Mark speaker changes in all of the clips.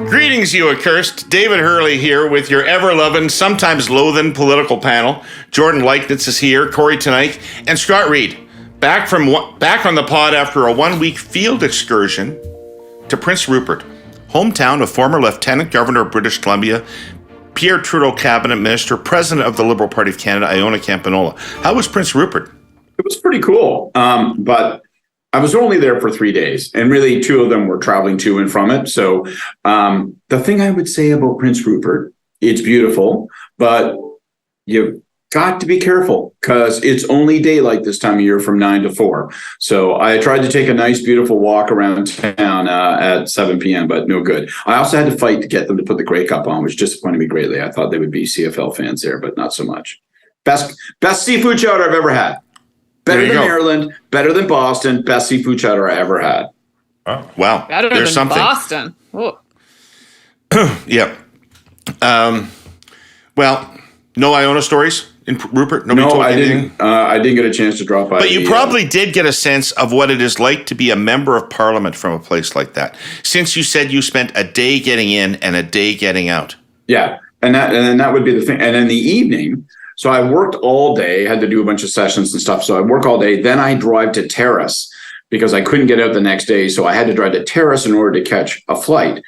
Speaker 1: Greetings, you accursed. David Herle here with your ever-loving, sometimes loathen political panel. Jordan Leichnitz is here, Kory Teneycke, and Scott Reid. Back on the pod after a one-week field excursion to Prince Rupert, hometown of former Lieutenant Governor of British Columbia, Pierre Trudeau Cabinet Minister, President of the Liberal Party of Canada, Iona Campanola. How was Prince Rupert?
Speaker 2: It was pretty cool, but I was only there for 3 days, and really 2 of them were traveling to and from it. So the thing I would say about Prince Rupert, it's beautiful, but you've got to be careful because it's only daylight this time of year from 9 to 4. So I tried to take a nice, beautiful walk around town at 7 p.m., but no good. I also had to fight to get them to put the Grey Cup on, which disappointed me greatly. I thought they would be CFL fans there, but not so much. Best seafood chowder I've ever had. Better than Maryland, better than Boston, best seafood chowder I ever had.
Speaker 1: Oh, wow.
Speaker 3: Better
Speaker 1: There's
Speaker 3: than
Speaker 1: something.
Speaker 3: Boston.
Speaker 1: Yeah. Well, no Iona stories in Rupert? Nobody told you anything?
Speaker 2: I didn't get a chance to drop by.
Speaker 1: But you probably did get a sense of what it is like to be a member of parliament from a place like that, since you said you spent a day getting in and a day getting out.
Speaker 2: Yeah, and that would be the thing. And in the evening... So I worked all day, had to do a bunch of sessions and stuff. So I work all day. Then I drive to Terrace because I couldn't get out the next day. So I had to drive to Terrace in order to catch a flight.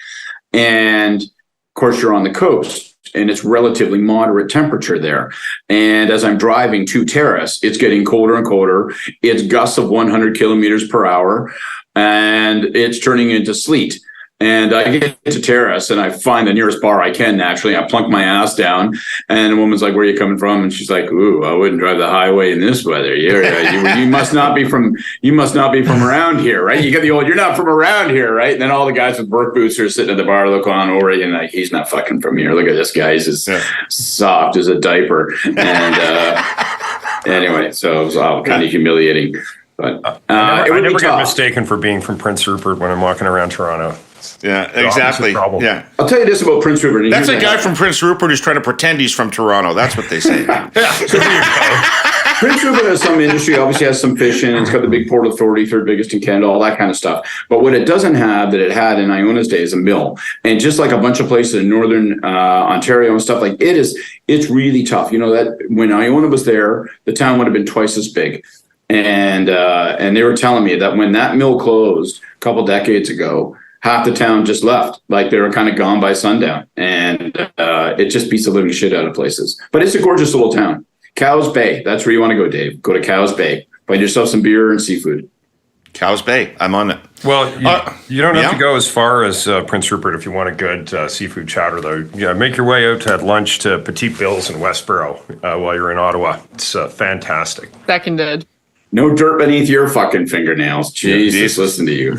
Speaker 2: And of course, you're on the coast and it's relatively moderate temperature there. And as I'm driving to Terrace, it's getting colder and colder. It's gusts of 100 kilometers per hour and it's turning into sleet. And I get to Terrace and I find the nearest bar I can naturally. I plunk my ass down and the woman's like, "Where are you coming from?" And she's like, "Ooh, I wouldn't drive the highway in this weather. You must not be from around here, right? You get the old, you're not from around here, right?" And then all the guys with work boots are sitting at the bar looking on over you and like, "He's not fucking from here. Look at this guy. He's as soft as a diaper." And anyway, so it was all kind of humiliating. But
Speaker 4: I never get mistaken for being from Prince Rupert when I'm walking around Toronto.
Speaker 1: Yeah, exactly. Yeah,
Speaker 2: I'll tell you this about Prince Rupert.
Speaker 1: That's a guy from Prince Rupert who's trying to pretend he's from Toronto. That's what they say.
Speaker 2: Prince Rupert has some industry, obviously has some fishing, and it's got the big Port Authority, 3rd biggest in Canada, all that kind of stuff. But what it doesn't have that it had in Iona's day is a mill. And just like a bunch of places in northern Ontario and stuff, like it's really tough. You know, that when Iona was there, the town would have been twice as big. And they were telling me that when that mill closed a couple decades ago, half the town just left, like they were kind of gone by sundown, and it just beats the living shit out of places. But it's a gorgeous little town. Cows Bay, that's where you want to go, Dave. Go to Cows Bay. Find yourself some beer and seafood.
Speaker 1: Cows Bay, I'm on it.
Speaker 4: Well, you don't have to go as far as Prince Rupert if you want a good seafood chowder, though. Yeah, make your way out at lunch to Petit Bill's in Westboro while you're in Ottawa. It's fantastic.
Speaker 3: Seconded.
Speaker 2: No dirt beneath your fucking fingernails. Jesus, listen to you.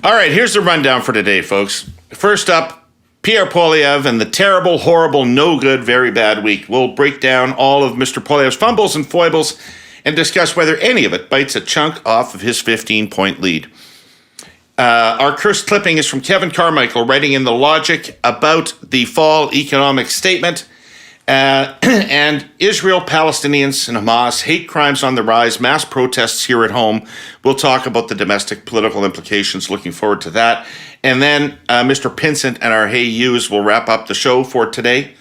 Speaker 1: All right, here's the rundown for today, folks. First up, Pierre Poilievre and the terrible, horrible, no good, very bad week. We'll break down all of Mr. Poilievre's fumbles and foibles and discuss whether any of it bites a chunk off of his 15-point lead. Our cursed clipping is from Kevin Carmichael, writing in The Logic about the fall economic statement. And Israel, Palestinians, and Hamas, hate crimes on the rise, mass protests here at home. We'll talk about the domestic political implications. Looking forward to that. And then Mr. Pinsent and our Hey Yous will wrap up the show for today.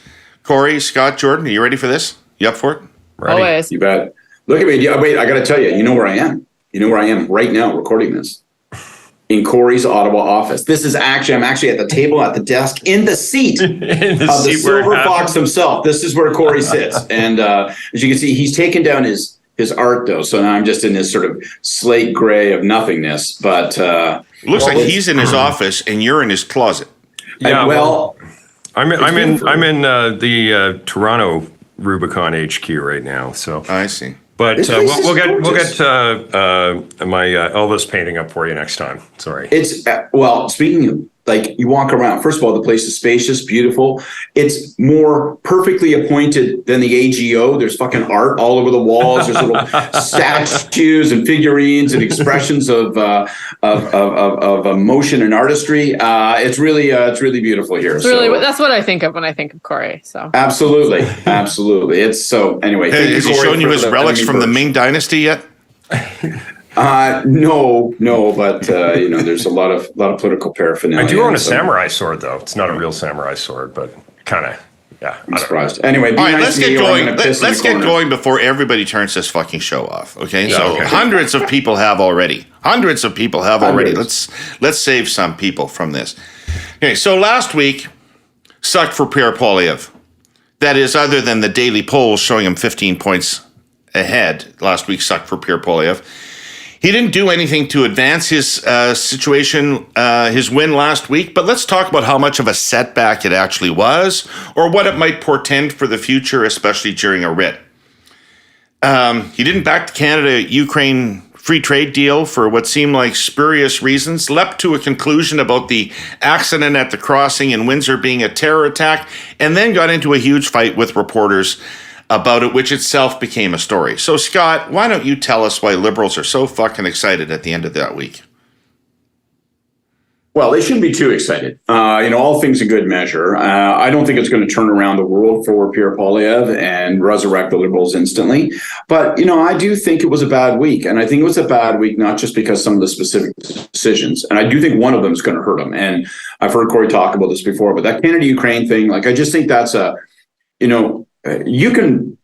Speaker 1: Kory, Scott, Jordan, are you ready for this? You up for it?
Speaker 4: Ready.
Speaker 3: Always.
Speaker 2: You bet. Look at me. Wait, I got to tell you, you know where I am? You know where I am right now recording this? In Kory's Ottawa office. I'm actually at the table, at the desk, in the seat of the silver fox himself. This is where Kory sits. And as you can see, he's taken down his art, though. So now I'm just in this sort of slate gray of nothingness. But
Speaker 1: looks like he's in his office and you're in his closet.
Speaker 4: Yeah, I'm in the Toronto Rubicon HQ right now. So
Speaker 1: I see.
Speaker 4: But we'll get my Elvis painting up for you next time. Sorry.
Speaker 2: It's speaking of, like, you walk around. First of all, the place is spacious, beautiful. It's more perfectly appointed than the AGO. There's fucking art all over the walls. There's little statues and figurines and expressions of emotion and artistry. It's really beautiful here.
Speaker 3: That's what I think of when I think of Kory. So
Speaker 2: absolutely. It's so anyway.
Speaker 1: Has he shown you his relics from the Ming Dynasty yet?
Speaker 2: No, but there's a lot of political paraphernalia.
Speaker 4: I do own a samurai sword, though. It's not a real samurai sword, but kind of. Yeah,
Speaker 2: I'm surprised. Anyway,
Speaker 1: all right, let's get going. Let's get going before everybody turns this fucking show off. Okay, hundreds of people have already. Hundreds of people have already. Let's save some people from this. Okay, so last week sucked for Pierre Poilievre. That is, other than the daily polls showing him 15 points ahead, last week sucked for Pierre Poilievre. He didn't do anything to advance his situation, his win last week, but let's talk about how much of a setback it actually was, or what it might portend for the future, especially during a writ. He didn't back the Canada-Ukraine free trade deal for what seemed like spurious reasons, leapt to a conclusion about the accident at the crossing in Windsor being a terror attack, and then got into a huge fight with reporters about it, which itself became a story. So, Scott, why don't you tell us why Liberals are so fucking excited at the end of that week?
Speaker 2: Well, they shouldn't be too excited. All things in good measure. I don't think it's going to turn around the world for Pierre Poilievre and resurrect the Liberals instantly. But, I do think it was a bad week. And I think it was a bad week, not just because some of the specific decisions. And I do think one of them is going to hurt him. And I've heard Kory talk about this before. But that Canada-Ukraine thing, I just think that's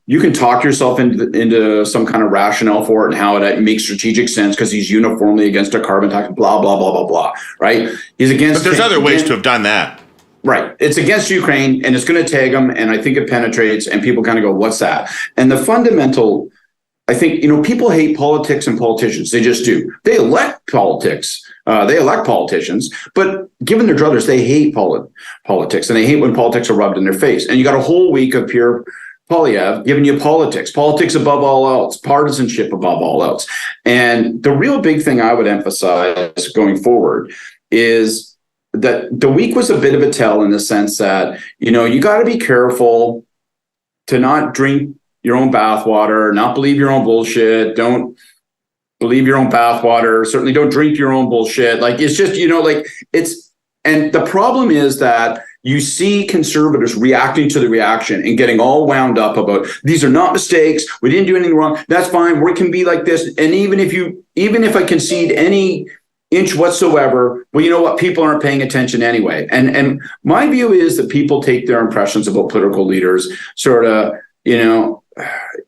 Speaker 2: you can talk yourself into some kind of rationale for it and how it makes strategic sense because he's uniformly against a carbon tax, blah, blah, blah, blah, blah, right? He's against.
Speaker 1: But there's other ways to have done that.
Speaker 2: Right. It's against Ukraine and it's going to tag him. And I think it penetrates and people kind of go, what's that? And the fundamental, I think, people hate politics and politicians. They just do. They elect politics. They elect politicians, but given their druthers, they hate politics and they hate when politics are rubbed in their face. And you got a whole week of Pierre Poilievre giving you politics above all else, partisanship above all else. And the real big thing I would emphasize going forward is that the week was a bit of a tell in the sense that, you got to be careful to not drink your own bathwater, not believe your own bullshit. Don't believe your own bathwater. Certainly don't drink your own bullshit. It's just, and the problem is that you see conservatives reacting to the reaction and getting all wound up about these are not mistakes. We didn't do anything wrong. That's fine. We can be like this. And even if I concede any inch whatsoever, well, you know what? People aren't paying attention anyway. And my view is that people take their impressions about political leaders sort of,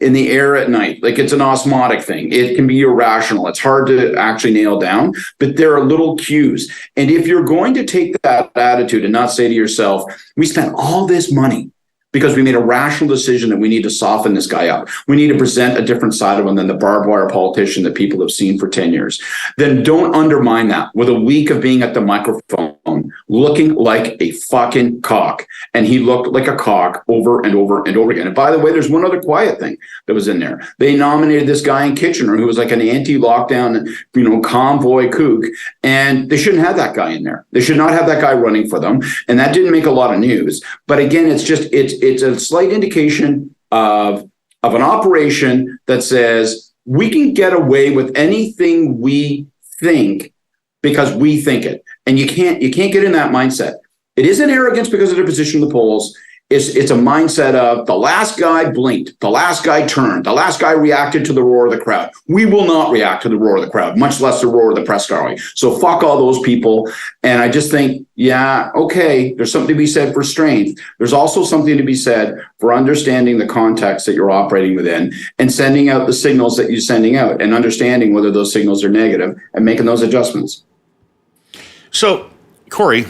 Speaker 2: in the air at night. It's an osmotic thing. It can be irrational. It's hard to actually nail down, but there are little cues. And if you're going to take that attitude and not say to yourself, we spent all this money because we made a rational decision that we need to soften this guy up. We need to present a different side of him than the barbed wire politician that people have seen for 10 years. Then don't undermine that with a week of being at the microphone, looking like a fucking cock. And he looked like a cock over and over and over again. And by the way, there's one other quiet thing that was in there. They nominated this guy in Kitchener who was like an anti-lockdown, convoy kook. And they shouldn't have that guy in there. They should not have that guy running for them. And that didn't make a lot of news. But again, it's a slight indication of an operation that says we can get away with anything we think because we think it. And you can't get in that mindset. It isn't arrogance because of their position in the polls. It's a mindset of the last guy blinked, the last guy turned, the last guy reacted to the roar of the crowd. We will not react to the roar of the crowd, much less the roar of the press gallery. So fuck all those people. And I just think, yeah, okay, there's something to be said for strength. There's also something to be said for understanding the context that you're operating within and sending out the signals that you're sending out and understanding whether those signals are negative and making those adjustments.
Speaker 1: So, Kory,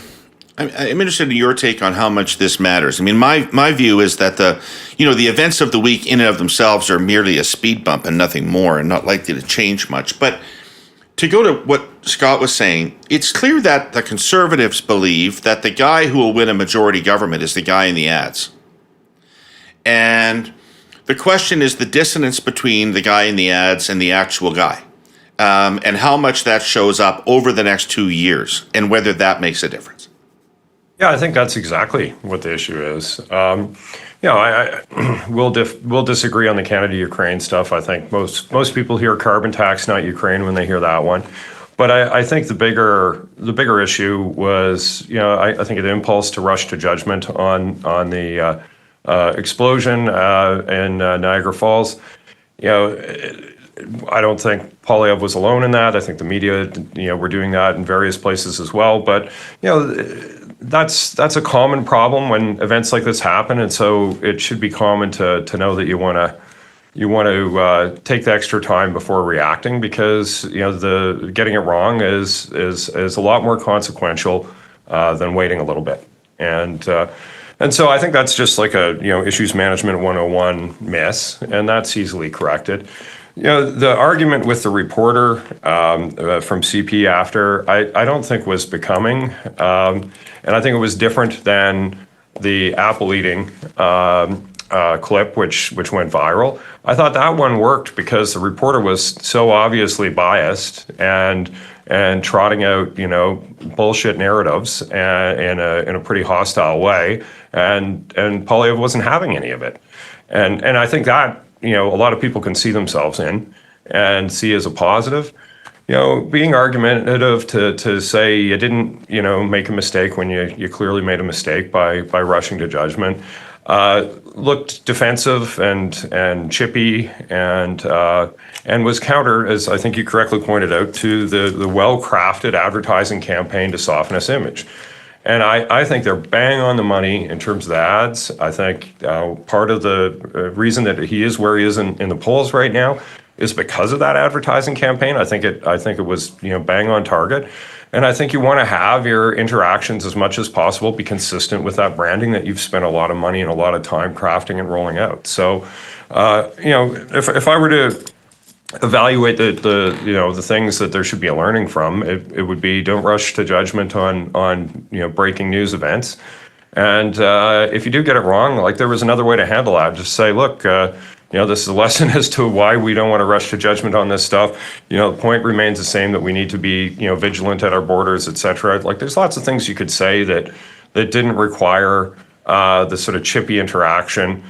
Speaker 1: I'm interested in your take on how much this matters. I mean, my view is that the events of the week in and of themselves are merely a speed bump and nothing more, and not likely to change much. But to go to what Scott was saying, it's clear that the Conservatives believe that the guy who will win a majority government is the guy in the ads. And the question is the dissonance between the guy in the ads and the actual guy. And how much that shows up over the next 2 years and whether that makes a difference.
Speaker 4: Yeah, I think that's exactly what the issue is. We'll disagree on the Canada-Ukraine stuff. I think most people hear carbon tax, not Ukraine, when they hear that one. But I think the bigger issue was, I think an impulse to rush to judgment on the explosion in Niagara Falls. I don't think Poilievre was alone in that. I think the media, were doing that in various places as well. But, that's a common problem when events like this happen. And so it should be common to know that you want to take the extra time before reacting, because the getting it wrong is a lot more consequential than waiting a little bit. And so I think that's just like a issues management 101 miss, and that's easily corrected. The argument with the reporter from CP after, I don't think was becoming, and I think it was different than the apple eating clip, which went viral. I thought that one worked because the reporter was so obviously biased and trotting out bullshit narratives in a pretty hostile way, and Poilievre wasn't having any of it, and I think that a lot of people can see themselves in and see as a positive. Being argumentative to say you didn't make a mistake when you clearly made a mistake by rushing to judgment, looked defensive and chippy and was counter, as I think you correctly pointed out, to the well-crafted advertising campaign to soften its image. And I think they're bang on the money in terms of the ads. I think part of the reason that he is where he is in the polls right now is because of that advertising campaign. I think it was bang on target. And I think you want to have your interactions as much as possible be consistent with that branding that you've spent a lot of money and a lot of time crafting and rolling out. So, if I were to evaluate the things that there should be a learning from, it would be don't rush to judgment on breaking news events. And if you do get it wrong, like there was another way to handle that. Just say, look, this is a lesson as to why we don't want to rush to judgment on this stuff. The point remains the same, that we need to be, vigilant at our borders, et cetera. Like there's lots of things you could say that didn't require the sort of chippy interaction.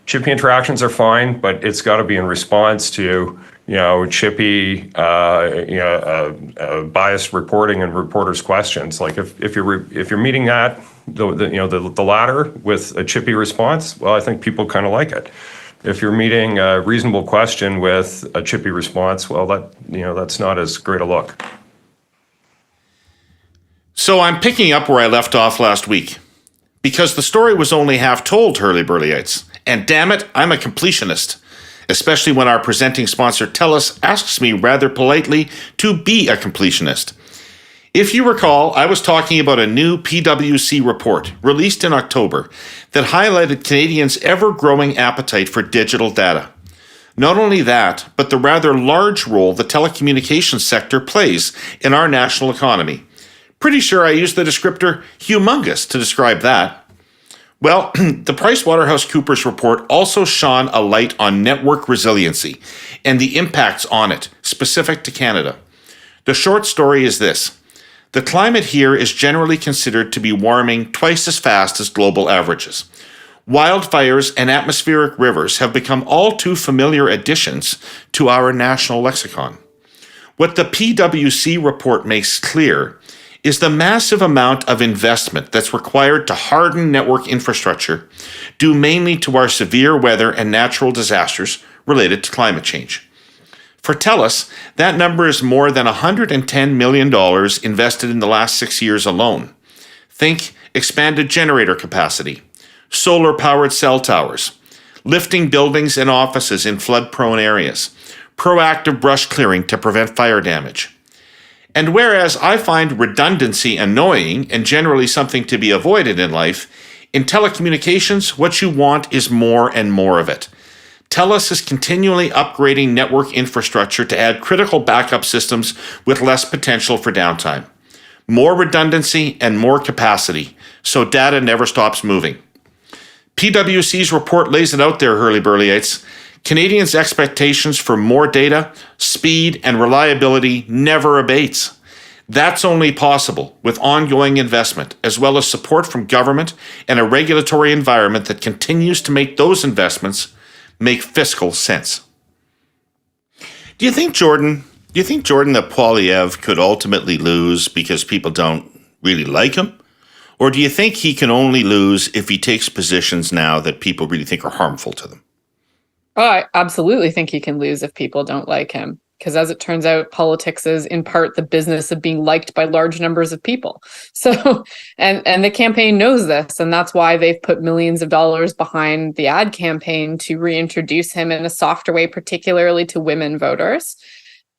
Speaker 4: Chippy interactions are fine, but it's got to be in response to, chippy, biased reporting and reporters' questions. Like if you're meeting that the latter with a chippy response, well, I think people kind of like it. If you're meeting a reasonable question with a chippy response, well, that's not as great a look.
Speaker 1: So I'm picking up where I left off last week, because the story was only half told, Herle-Burleites. And damn it, I'm a completionist, especially when our presenting sponsor TELUS asks me rather politely to be a completionist. If you recall, I was talking about a new PwC report released in October that highlighted Canadians' ever-growing appetite for digital data. Not only that, but the rather large role the telecommunications sector plays in our national economy. Pretty sure I used the descriptor humongous to describe that. Well, the PricewaterhouseCoopers report also shone a light on network resiliency and the impacts on it, specific to Canada. The short story is this. The climate here is generally considered to be warming twice as fast as global averages. Wildfires and atmospheric rivers have become all too familiar additions to our national lexicon. What the PwC report makes clear is the massive amount of investment that's required to harden network infrastructure, due mainly to our severe weather and natural disasters related to climate change. For TELUS, that number is more than $110 million invested in the last 6 years alone. Think expanded generator capacity, solar-powered cell towers, lifting buildings and offices in flood-prone areas, proactive brush clearing to prevent fire damage. And whereas I find redundancy annoying and generally something to be avoided in life, in telecommunications, what you want is more and more of it. TELUS is continually upgrading network infrastructure to add critical backup systems with less potential for downtime. More redundancy and more capacity, so data never stops moving. PwC's report lays it out there, Herle-Burleites. Canadians' expectations for more data, speed, and reliability never abates. That's only possible with ongoing investment, as well as support from government and a regulatory environment that continues to make those investments make fiscal sense. Do you think, Jordan, that Poilievre could ultimately lose because people don't really like him? Or do you think he can only lose if he takes positions now that people really think are harmful to them?
Speaker 3: Oh, I absolutely think he can lose if people don't like him. Because as it turns out, politics is in part the business of being liked by large numbers of people. So, and the campaign knows this, and that's why they've put millions of dollars behind the ad campaign to reintroduce him in a softer way, particularly to women voters.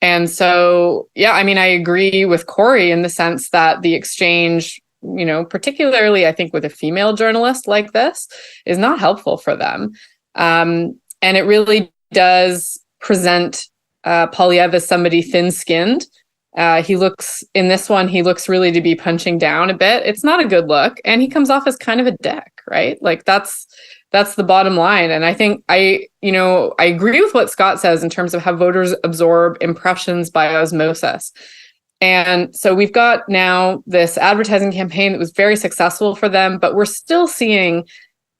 Speaker 3: And so, yeah, I mean, I agree with Kory in the sense that the exchange, particularly I think with a female journalist like this, is not helpful for them. And it really does present Poilievre as somebody thin-skinned. He looks really to be punching down a bit. It's not a good look, and he comes off as kind of a dick, right? Like that's the bottom line. And I think I agree with what Scott says in terms of how voters absorb impressions by osmosis. And so we've got now this advertising campaign that was very successful for them, but we're still seeing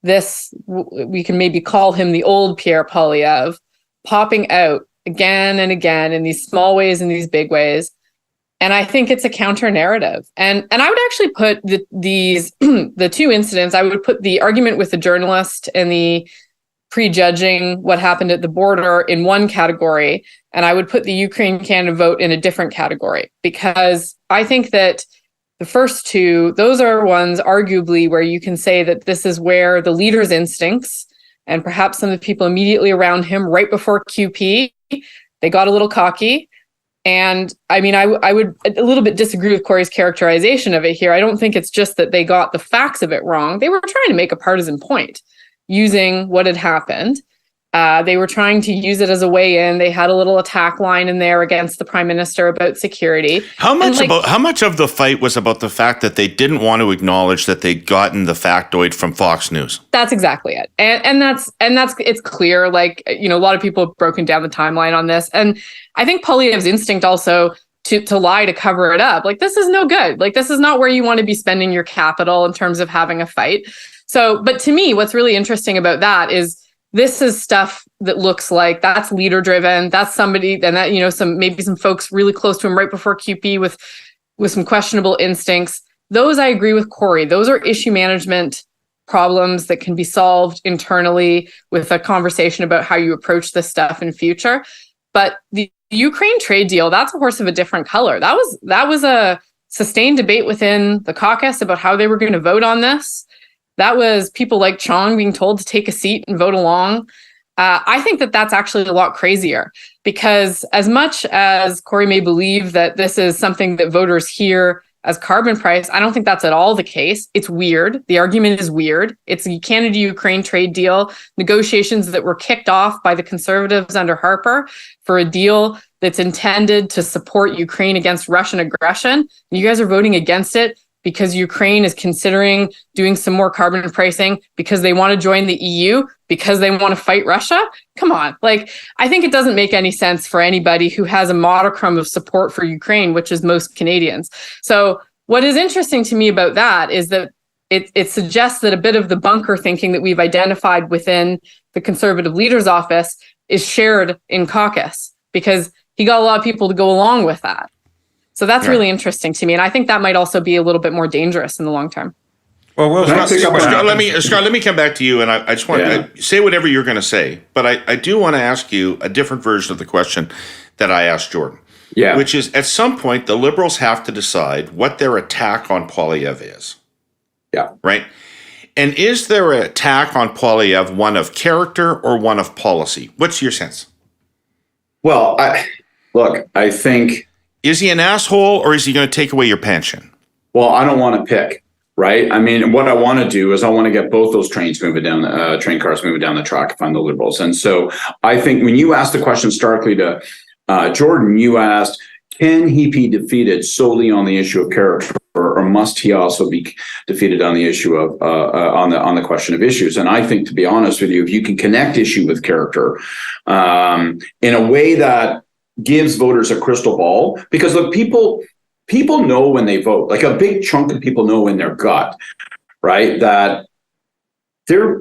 Speaker 3: this, we can maybe call him the old Pierre Poilievre, popping out again and again in these small ways and these big ways. And I think it's a counter narrative. And I would actually put the two incidents, I would put the argument with the journalist and the prejudging what happened at the border in one category, and I would put the Ukraine-Canada vote in a different category, because I think that the first two, those are ones arguably where you can say that this is where the leader's instincts and perhaps some of the people immediately around him right before QP, they got a little cocky. And I mean, I would a little bit disagree with Kory's characterization of it here. I don't think it's just that they got the facts of it wrong. They were trying to make a partisan point using what had happened. They were trying to use it as a way in. They had a little attack line in there against the prime minister about security.
Speaker 1: How much of the fight was about the fact that they didn't want to acknowledge that they'd gotten the factoid from Fox News?
Speaker 3: That's exactly it. And that's it's clear, like, a lot of people have broken down the timeline on this. And I think Poilievre's instinct also to lie, to cover it up. Like, this is no good. Like, this is not where you want to be spending your capital in terms of having a fight. So, but to me, what's really interesting about that is this is stuff that looks like that's leader driven. That's somebody, and that, some folks really close to him right before QP with some questionable instincts. Those I agree with Kory. Those are issue management problems that can be solved internally with a conversation about how you approach this stuff in future. But the Ukraine trade deal, that's a horse of a different color. That was a sustained debate within the caucus about how they were going to vote on this. That was people like Chong being told to take a seat and vote along. I think that that's actually a lot crazier, because as much as Kory may believe that this is something that voters hear as carbon price, I don't think that's at all the case. It's weird. The argument is weird. It's the Canada-Ukraine trade deal, negotiations that were kicked off by the Conservatives under Harper for a deal that's intended to support Ukraine against Russian aggression. You guys are voting against it because Ukraine is considering doing some more carbon pricing because they want to join the EU, because they want to fight Russia? Come on. Like, I think it doesn't make any sense for anybody who has a modicum of support for Ukraine, which is most Canadians. So what is interesting to me about that is that it suggests that a bit of the bunker thinking that we've identified within the Conservative leader's office is shared in caucus, because he got a lot of people to go along with that. So that's really interesting to me. And I think that might also be a little bit more dangerous in the long term.
Speaker 4: Well,
Speaker 1: Scott, let me come back to you. And I just want to say whatever you're going to say. But I do want to ask you a different version of the question that I asked Jordan.
Speaker 2: Yeah.
Speaker 1: Which is, at some point, the Liberals have to decide what their attack on Poilievre is.
Speaker 2: Yeah.
Speaker 1: Right? And is their attack on Poilievre one of character or one of policy? What's your sense?
Speaker 2: Well, I think...
Speaker 1: Is he an asshole, or is he going to take away your pension?
Speaker 2: Well, I don't want to pick, right? I mean, what I want to do is I want to get both those trains moving down, train cars moving down the track if I'm the Liberals. And so I think when you asked the question starkly to Jordan, you asked, can he be defeated solely on the issue of character, or must he also be defeated on the issue of on the question of issues? And I think, to be honest with you, if you can connect issue with character in a way that gives voters a crystal ball, because look, people know when they vote, like a big chunk of people know in their gut, right, that they're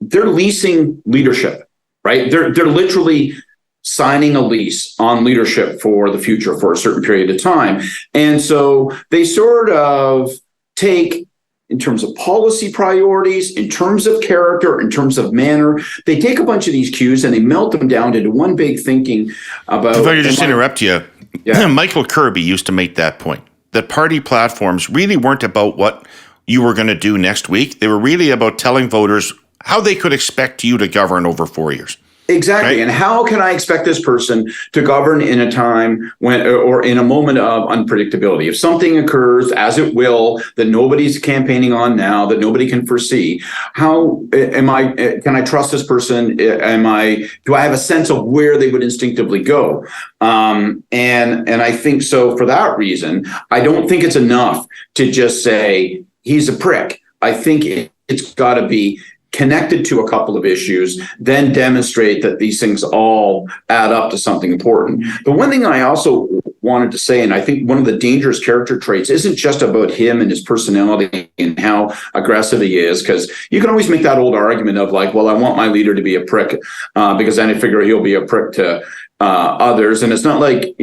Speaker 2: leasing leadership, right? They're literally signing a lease on leadership for the future for a certain period of time. And so they sort of take in terms of policy priorities, in terms of character, in terms of manner. They take a bunch of these cues and they melt them down into one big thinking about.
Speaker 1: If I could just interrupt you,
Speaker 2: Yeah.
Speaker 1: Michael Kirby used to make that point, that party platforms really weren't about what you were going to do next week. They were really about telling voters how they could expect you to govern over 4 years.
Speaker 2: Exactly.
Speaker 1: Right.
Speaker 2: And how can I expect this person to govern in a time when, or in a moment of unpredictability? If something occurs, as it will, that nobody's campaigning on now, that nobody can foresee, how can I trust this person? Do I have a sense of where they would instinctively go? And I think so for that reason, I don't think it's enough to just say he's a prick. I think it's got to be connected to a couple of issues, then demonstrate that these things all add up to something important. The one thing I also wanted to say, and I think one of the dangerous character traits isn't just about him and his personality and how aggressive he is, because you can always make that old argument of like, well, I want my leader to be a prick because then I figure he'll be a prick to others. And it's not like,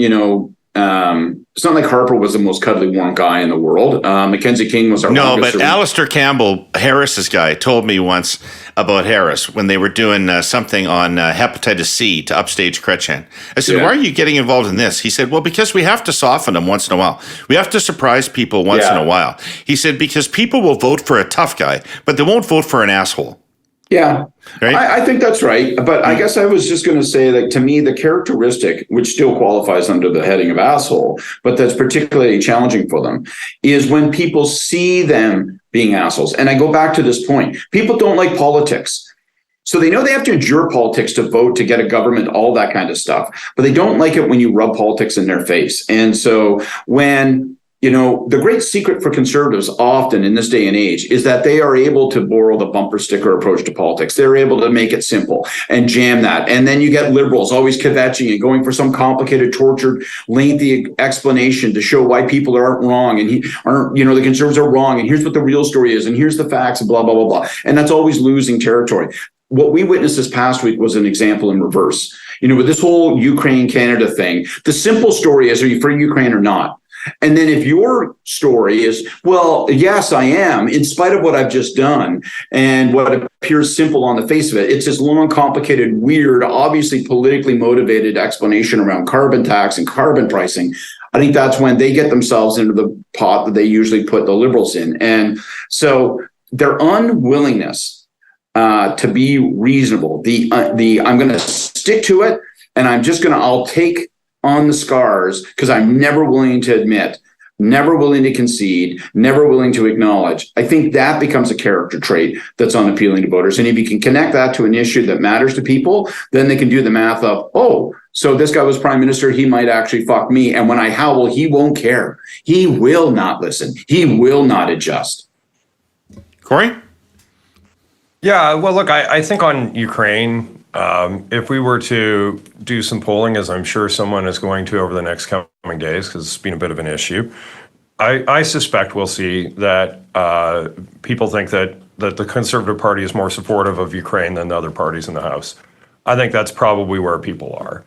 Speaker 2: it's not like Harper was the most cuddly, warm guy in the world. Mackenzie King was our longest.
Speaker 1: But Alistair Campbell, Harris's guy, told me once about Harris when they were doing something on hepatitis C to upstage Chrétien. I said, why are you getting involved in this? He said, well, because we have to soften them once in a while. We have to surprise people once in a while. He said, because people will vote for a tough guy, but they won't vote for an asshole.
Speaker 2: Yeah,
Speaker 1: right?
Speaker 2: I think that's right. But I guess I was just going to say that to me, the characteristic, which still qualifies under the heading of asshole, but that's particularly challenging for them, is when people see them being assholes. And I go back to this point. People don't like politics. So they know they have to endure politics to vote, to get a government, all that kind of stuff. But they don't like it when you rub politics in their face. And so when the great secret for conservatives often in this day and age is that they are able to borrow the bumper sticker approach to politics. They're able to make it simple and jam that. And then you get liberals always kvetching and going for some complicated, tortured, lengthy explanation to show why people aren't wrong and the conservatives are wrong. And here's what the real story is. And here's the facts, blah, blah, blah, blah. And that's always losing territory. What we witnessed this past week was an example in reverse. With this whole Ukraine-Canada thing, the simple story is, are you for Ukraine or not? And then if your story is, well, yes, I am, in spite of what I've just done and what appears simple on the face of it, it's this long, complicated, weird, obviously politically motivated explanation around carbon tax and carbon pricing. I think that's when they get themselves into the pot that they usually put the liberals in. And so their unwillingness to be reasonable, I'm going to stick to it and I'll take on the scars because I'm never willing to admit, never willing to concede, never willing to acknowledge. I think that becomes a character trait that's unappealing to voters. And if you can connect that to an issue that matters to people, then they can do the math of, oh, so this guy was prime minister, he might actually fuck me. And when I howl, he won't care. He will not listen. He will not adjust.
Speaker 1: Kory?
Speaker 4: Yeah, well, look, I think on Ukraine, if we were to do some polling, as I'm sure someone is going to over the next coming days, because it's been a bit of an issue, I suspect we'll see that people think that the Conservative Party is more supportive of Ukraine than the other parties in the House. I think that's probably where people are.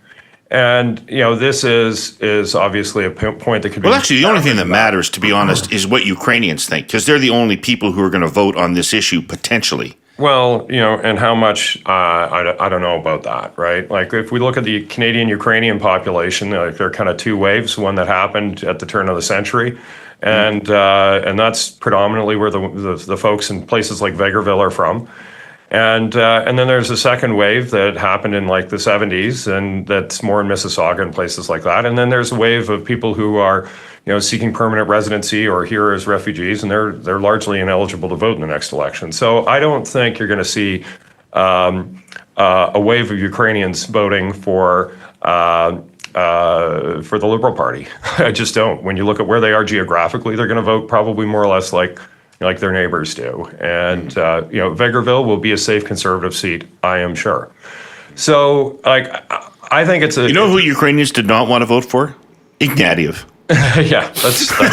Speaker 4: And, this is obviously a point that could be...
Speaker 1: Well, actually, the only thing that matters, to be honest, is what Ukrainians think, because they're the only people who are going to vote on this issue, potentially.
Speaker 4: Well, and how much, I don't know about that, right? Like, if we look at the Canadian-Ukrainian population, there are kind of two waves, one that happened at the turn of the century, and that's predominantly where the folks in places like Vegreville are from. And then there's a second wave that happened in like the 70s, and that's more in Mississauga and places like that. And then there's a wave of people who are, seeking permanent residency or here as refugees, and they're largely ineligible to vote in the next election. So I don't think you're going to see a wave of Ukrainians voting for the Liberal Party. I just don't. When you look at where they are geographically, they're going to vote probably more or less like their neighbors do. And, Vegreville will be a safe Conservative seat, I am sure. So, I think it's a...
Speaker 1: You know who Ukrainians did not want to vote for? Ignatieff.
Speaker 4: Yeah, that's true.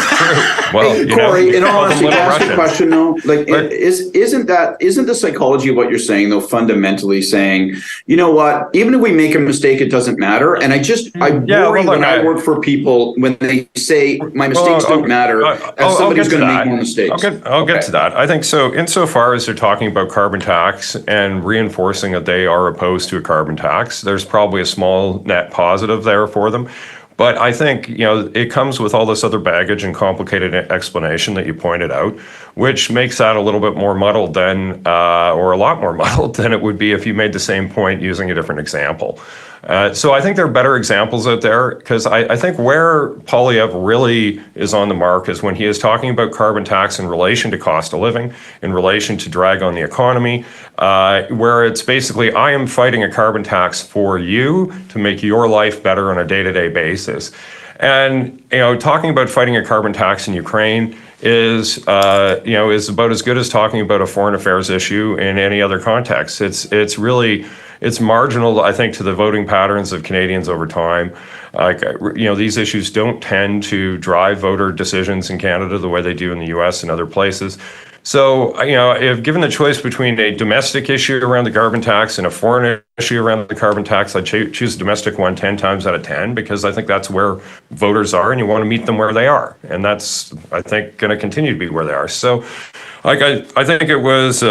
Speaker 4: Well,
Speaker 2: Hey,
Speaker 4: you
Speaker 2: Kory,
Speaker 4: know,
Speaker 2: in all
Speaker 4: call them
Speaker 2: honesty, can
Speaker 4: little
Speaker 2: I ask you a
Speaker 4: Russians.
Speaker 2: question though? Like,
Speaker 4: But-
Speaker 2: isn't the psychology of what you're saying though fundamentally saying, you know what? Even if we make a mistake, it doesn't matter. And I
Speaker 4: Yeah,
Speaker 2: worry
Speaker 4: well, look,
Speaker 2: when I work for people when they say my mistakes don't matter, as somebody who's going to make more mistakes.
Speaker 4: I'll get to that. I think so. Insofar as they're talking about carbon tax and reinforcing that they are opposed to a carbon tax, there's probably a small net positive there for them. But I think, you know, it comes with all this other baggage and complicated explanation that you pointed out, which makes that a little bit more muddled than, or a lot more muddled than it would be if you made the same point using a different example. So I think there are better examples out there, because I think where Poilievre really is on the mark is when he is talking about carbon tax in relation to cost of living, in relation to drag on the economy, where it's basically, I am fighting a carbon tax for you to make your life better on a day-to-day basis. And, you know, talking about fighting a carbon tax in Ukraine is about as good as talking about a foreign affairs issue in any other context. It's marginal, I think, to the voting patterns of Canadians over time. Like, you know, these issues don't tend to drive voter decisions in Canada the way they do in the US and other places. So, you know, if given the choice between a domestic issue around the carbon tax and a foreign issue around the carbon tax, I'd choose the domestic one 10 times out of 10, because I think that's where voters are and you want to meet them where they are. And that's, I think, going to continue to be where they are. So, like, I think it was,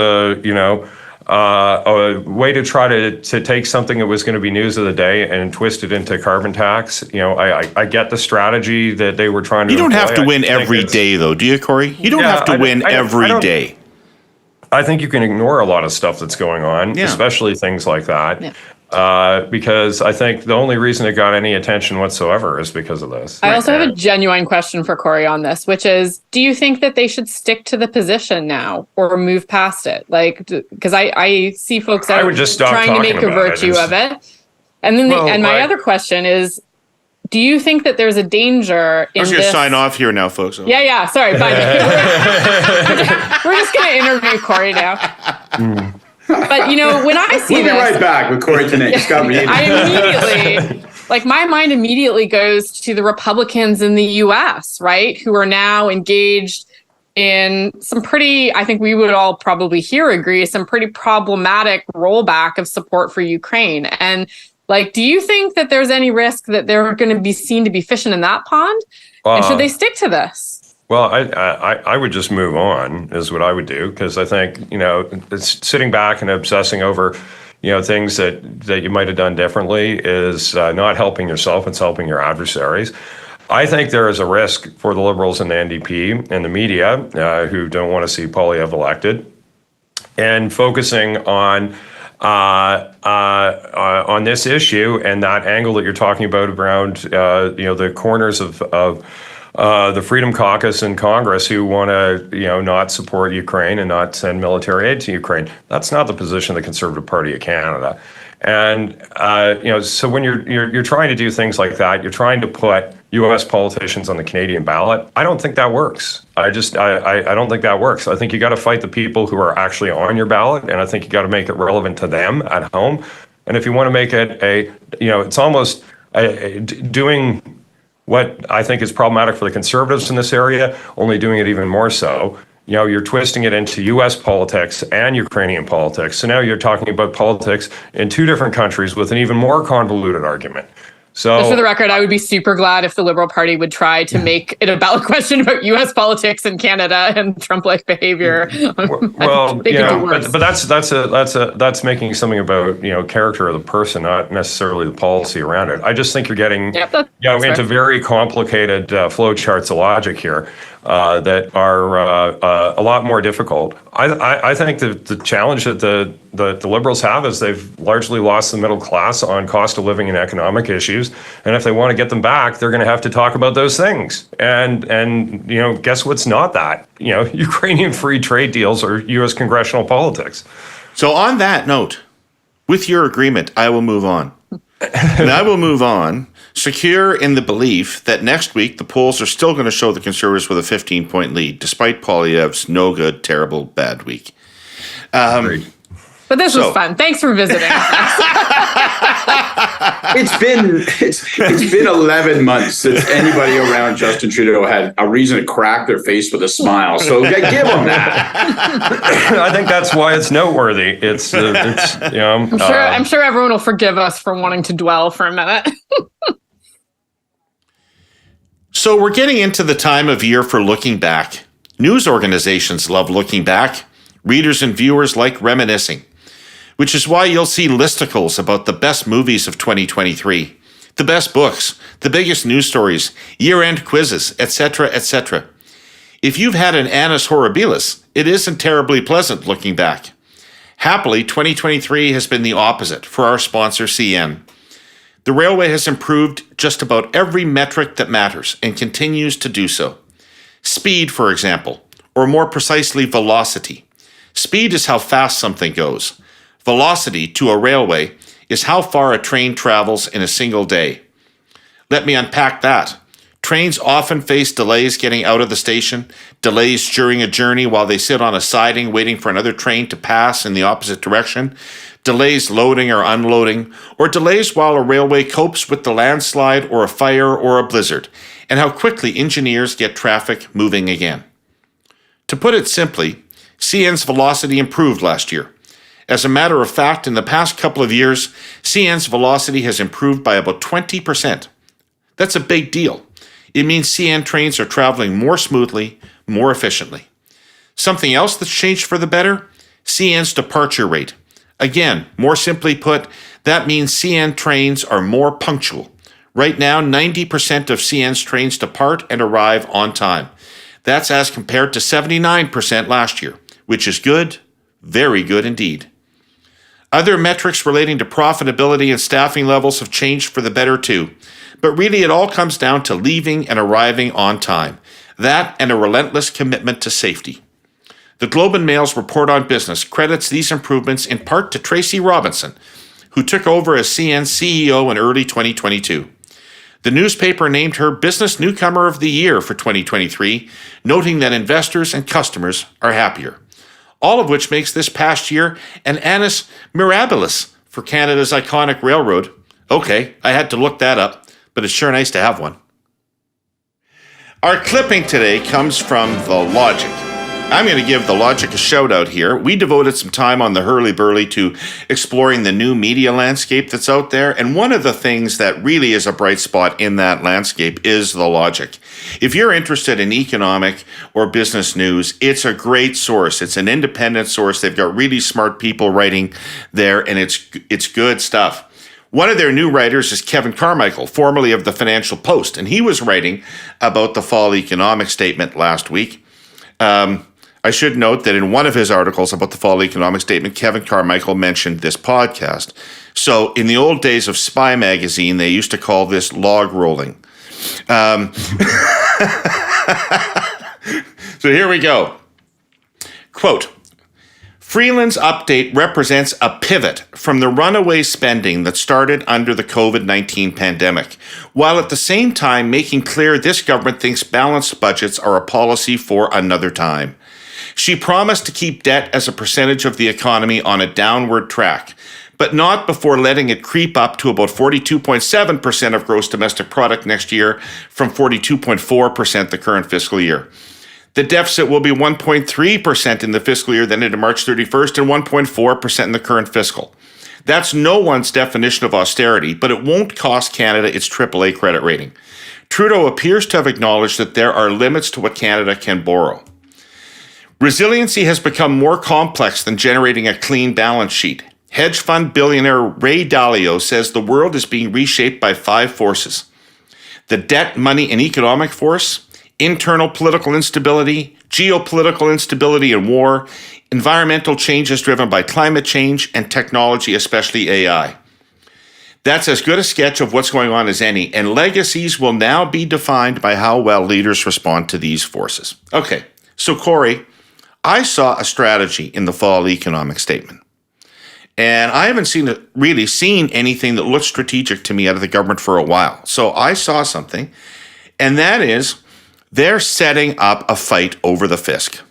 Speaker 4: a way to try to take something that was going to be news of the day and twist it into carbon tax. You know, I get the strategy that they were trying to.
Speaker 1: You don't have to
Speaker 4: employ.
Speaker 1: win every day, though, do you, Kory? You don't have to win every day.
Speaker 4: I think you can ignore a lot of stuff that's going on, especially things like that.
Speaker 3: Yeah.
Speaker 4: Because I think the only reason it got any attention whatsoever is because of this.
Speaker 3: I also have a genuine question for Kory on this, which is, do you think that they should stick to the position now or move past it? Like, because I see folks out
Speaker 4: would just stop
Speaker 3: trying to make a
Speaker 4: talking about
Speaker 3: virtue
Speaker 4: it.
Speaker 3: of it. And then my other question is, do you think that there's a danger in
Speaker 1: I'm just
Speaker 3: this?
Speaker 1: going to sign off here now, folks.
Speaker 3: Yeah, sorry. Bye. We're just going to interview Kory now. But, you know, when I see
Speaker 2: We'll be
Speaker 3: this,
Speaker 2: right back with Kory Teneycke.
Speaker 3: I immediately, like, my mind immediately goes to the Republicans in the US, right? Who are now engaged in some pretty, I think we would all probably here agree, some pretty problematic rollback of support for Ukraine. And, like, do you think that there's any risk that they're going to be seen to be fishing in that pond? And should they stick to this?
Speaker 4: Well, I would just move on is what I would do, because I think, you know, it's sitting back and obsessing over, you know, things that you might have done differently is not helping yourself, it's helping your adversaries. I think there is a risk for the Liberals and the NDP and the media who don't want to see Poilievre elected, and focusing on this issue and that angle that you're talking about around, the corners of the Freedom Caucus in Congress who want to, you know, not support Ukraine and not send military aid to Ukraine. That's not the position of the Conservative Party of Canada. And, so when you're trying to do things like that, you're trying to put U.S. politicians on the Canadian ballot. I don't think that works. I don't think that works. I think you got to fight the people who are actually on your ballot, and I think you got to make it relevant to them at home. And if you want to make it it's almost doing what I think is problematic for the Conservatives in this area, only doing it even more so. You know, you're twisting it into U.S. politics and Ukrainian politics. So now you're talking about politics in two different countries with an even more convoluted argument. So,
Speaker 3: just for the record, I would be super glad if the Liberal Party would try to make it a ballot question about U.S. politics in Canada and Trump-like behavior.
Speaker 4: Well, but that's making something about, you know, character of the person, not necessarily the policy around it. I just think you're getting into very complicated flow charts of logic here that are a lot more difficult. I think the challenge that the Liberals have is they've largely lost the middle class on cost of living and economic issues. And if they want to get them back, they're going to have to talk about those things. And you know, guess what's not that? You know, Ukrainian free trade deals or U.S. congressional politics.
Speaker 1: So on that note, with your agreement, I will move on. And I will move on, secure in the belief that next week the polls are still going to show the Conservatives with a 15-point lead, despite Poilievre's no good, terrible, bad week.
Speaker 3: But this was fun. Thanks for visiting.
Speaker 2: it's been 11 months since anybody around Justin Trudeau had a reason to crack their face with a smile. So give them that.
Speaker 4: I think that's why it's noteworthy. It's
Speaker 3: I'm sure everyone will forgive us for wanting to dwell for a minute.
Speaker 1: So we're getting into the time of year for looking back. News organizations love looking back. Readers and viewers like reminiscing, which is why you'll see listicles about the best movies of 2023, the best books, the biggest news stories, year-end quizzes, etc., etc. If you've had an annus horribilis, it isn't terribly pleasant looking back. Happily, 2023 has been the opposite for our sponsor, CN. The railway has improved just about every metric that matters and continues to do so. Speed, for example, or more precisely, velocity. Speed is how fast something goes. Velocity, to a railway, is how far a train travels in a single day. Let me unpack that. Trains often face delays getting out of the station, delays during a journey while they sit on a siding waiting for another train to pass in the opposite direction, delays loading or unloading, or delays while a railway copes with the landslide or a fire or a blizzard, and how quickly engineers get traffic moving again. To put it simply, CN's velocity improved last year. As a matter of fact, in the past couple of years, CN's velocity has improved by about 20%. That's a big deal. It means CN trains are traveling more smoothly, more efficiently. Something else that's changed for the better? CN's departure rate. Again, more simply put, that means CN trains are more punctual. Right now, 90% of CN's trains depart and arrive on time. That's as compared to 79% last year, which is good, very good indeed. Other metrics relating to profitability and staffing levels have changed for the better too, but really it all comes down to leaving and arriving on time. That and a relentless commitment to safety. The Globe and Mail's report on business credits these improvements in part to Tracy Robinson, who took over as CN CEO in early 2022. The newspaper named her Business Newcomer of the Year for 2023, noting that investors and customers are happier. All of which makes this past year an annus mirabilis for Canada's iconic railroad. Okay, I had to look that up, but it's sure nice to have one. Our clipping today comes from The Logic. I'm going to give The Logic a shout out here. We devoted some time on the hurly-burly to exploring the new media landscape that's out there, and one of the things that really is a bright spot in that landscape is The Logic. If you're interested in economic or business news, it's a great source. It's an independent source. They've got really smart people writing there, and it's good stuff. One of their new writers is Kevin Carmichael, formerly of the Financial Post, and he was writing about the fall economic statement last week. I should note that in one of his articles about the fall economic statement, Kevin Carmichael mentioned this podcast. So in the old days of Spy magazine, they used to call this log rolling. So here we go. Quote, Freeland's update represents a pivot from the runaway spending that started under the COVID-19 pandemic, while at the same time making clear this government thinks balanced budgets are a policy for another time. She promised to keep debt as a percentage of the economy on a downward track, but not before letting it creep up to about 42.7% of gross domestic product next year from 42.4% the current fiscal year. The deficit will be 1.3% in the fiscal year that ended March 31st and 1.4% in the current fiscal. That's no one's definition of austerity, but it won't cost Canada its AAA credit rating. Trudeau appears to have acknowledged that there are limits to what Canada can borrow. Resiliency has become more complex than generating a clean balance sheet. Hedge fund billionaire Ray Dalio says the world is being reshaped by 5 forces: the debt, money, and economic force, internal political instability, geopolitical instability and war, environmental changes driven by climate change, and technology, especially AI. That's as good a sketch of what's going on as any, and legacies will now be defined by how well leaders respond to these forces. Okay, so Kory, I saw a strategy in the fall economic statement, and I haven't really seen anything that looks strategic to me out of the government for a while. So I saw something, and that is they're setting up a fight over the fisc.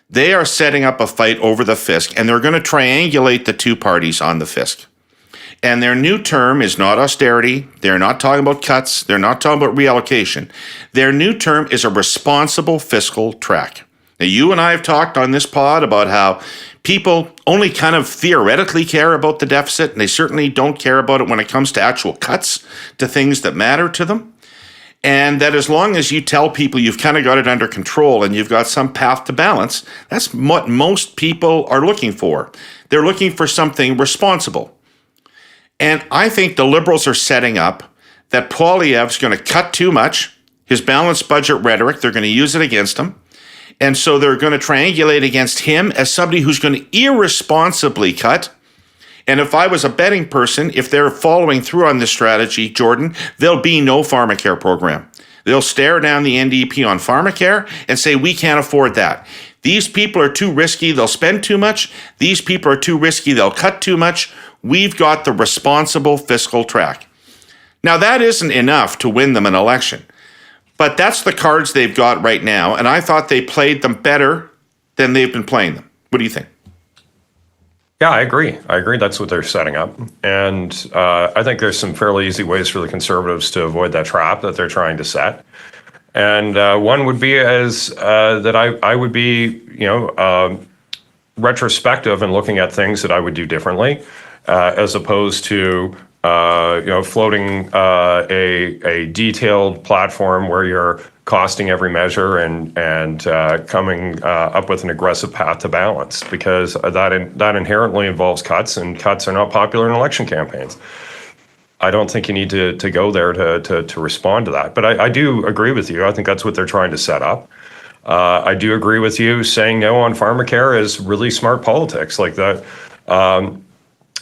Speaker 1: They are setting up a fight over the fisc, and they're going to triangulate the two parties on the fisc. And their new term is not austerity. They're not talking about cuts. They're not talking about reallocation. Their new term is a responsible fiscal track. Now, you and I have talked on this pod about how people only kind of theoretically care about the deficit, and they certainly don't care about it when it comes to actual cuts to things that matter to them. And that as long as you tell people you've kind of got it under control and you've got some path to balance, that's what most people are looking for. They're looking for something responsible. And I think the Liberals are setting up that Poilievre's going to cut too much, his balanced budget rhetoric, they're going to use it against him. And so they're going to triangulate against him as somebody who's going to irresponsibly cut. And if I was a betting person, if they're following through on this strategy, Jordan, there'll be no pharmacare program. They'll stare down the NDP on pharmacare and say, we can't afford that. These people are too risky. They'll spend too much. These people are too risky. They'll cut too much. We've got the responsible fiscal track. Now, that isn't enough to win them an election, but that's the cards they've got right now. And I thought they played them better than they've been playing them. What do you think?
Speaker 4: Yeah, I agree. That's what they're setting up. And I think there's some fairly easy ways for the Conservatives to avoid that trap that they're trying to set. And one would be that I would be, retrospective and looking at things that I would do differently, as opposed to, floating a detailed platform where you're costing every measure and coming up with an aggressive path to balance, because that inherently involves cuts, and cuts are not popular in election campaigns. I don't think you need to go there to respond to that. But I do agree with you. I think that's what they're trying to set up. I do agree with you. Saying no on pharmacare is really smart politics. Like that.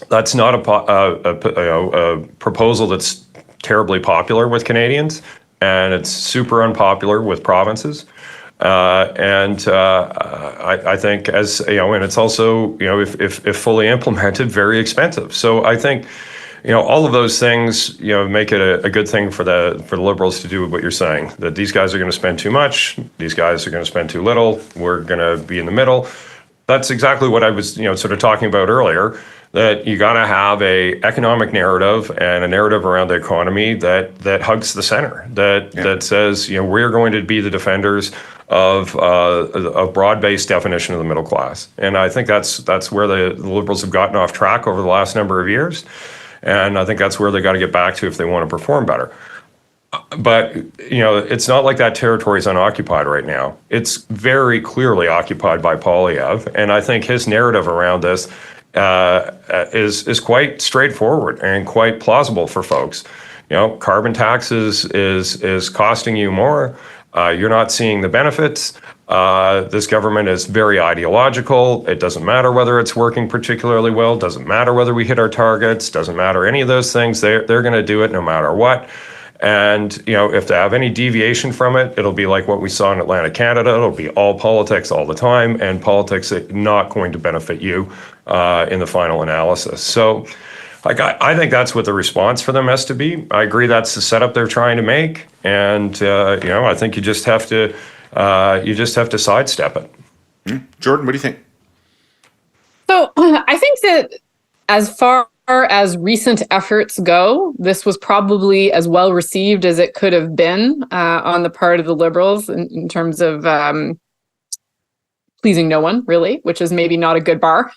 Speaker 4: That's not a proposal that's terribly popular with Canadians, and it's super unpopular with provinces. I think, as and it's also, if fully implemented, very expensive. So I think, all of those things, make it a good thing for the Liberals to do what you're saying, that these guys are going to spend too much, these guys are going to spend too little, we're going to be in the middle. That's exactly what I was, sort of talking about earlier, that you got to have a economic narrative and a narrative around the economy that hugs the center, that says, we're going to be the defenders of a broad-based definition of the middle class. And I think that's where the Liberals have gotten off track over the last number of years. And I think that's where they got to get back to if they want to perform better. But, it's not like that territory is unoccupied right now. It's very clearly occupied by Poilievre. And I think his narrative around this is quite straightforward and quite plausible for folks. Carbon tax is costing you more. You're not seeing the benefits. This government is very ideological. It doesn't matter whether it's working particularly well. Doesn't matter whether we hit our targets. Doesn't matter any of those things. They're going to do it no matter what. And, if they have any deviation from it, it'll be like what we saw in Atlantic Canada. It'll be all politics all the time, and politics is not going to benefit you in the final analysis. So I think that's what the response for them has to be. I agree that's the setup they're trying to make. And, I think you just have to sidestep it.
Speaker 1: Jordan, what do you think?
Speaker 3: So I think that as far as recent efforts go, this was probably as well received as it could have been on the part of the Liberals in terms of pleasing no one, really, which is maybe not a good bar.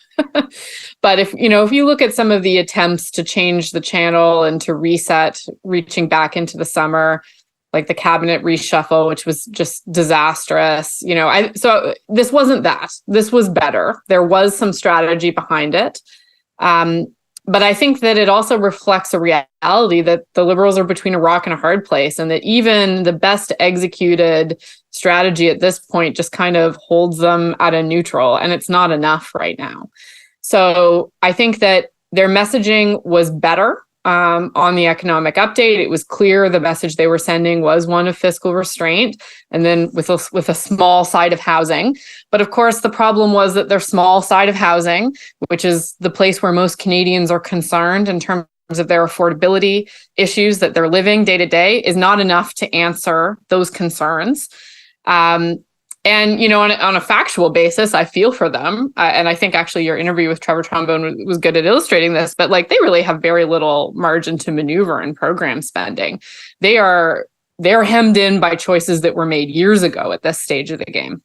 Speaker 3: But if you look at some of the attempts to change the channel and to reset, reaching back into the summer, like the cabinet reshuffle, which was just disastrous. So this wasn't that. This was better. There was some strategy behind it. But I think that it also reflects a reality that the Liberals are between a rock and a hard place, and that even the best executed strategy at this point just kind of holds them at a neutral, and it's not enough right now. So I think that their messaging was better on the economic update. It was clear the message they were sending was one of fiscal restraint, and then with a small side of housing. But of course, the problem was that their small side of housing, which is the place where most Canadians are concerned in terms of their affordability issues that they're living day to day, is not enough to answer those concerns. And, on a factual basis, I feel for them. And I think actually your interview with Trevor Trombone was good at illustrating this, but like they really have very little margin to maneuver in program spending. They're hemmed in by choices that were made years ago at this stage of the game.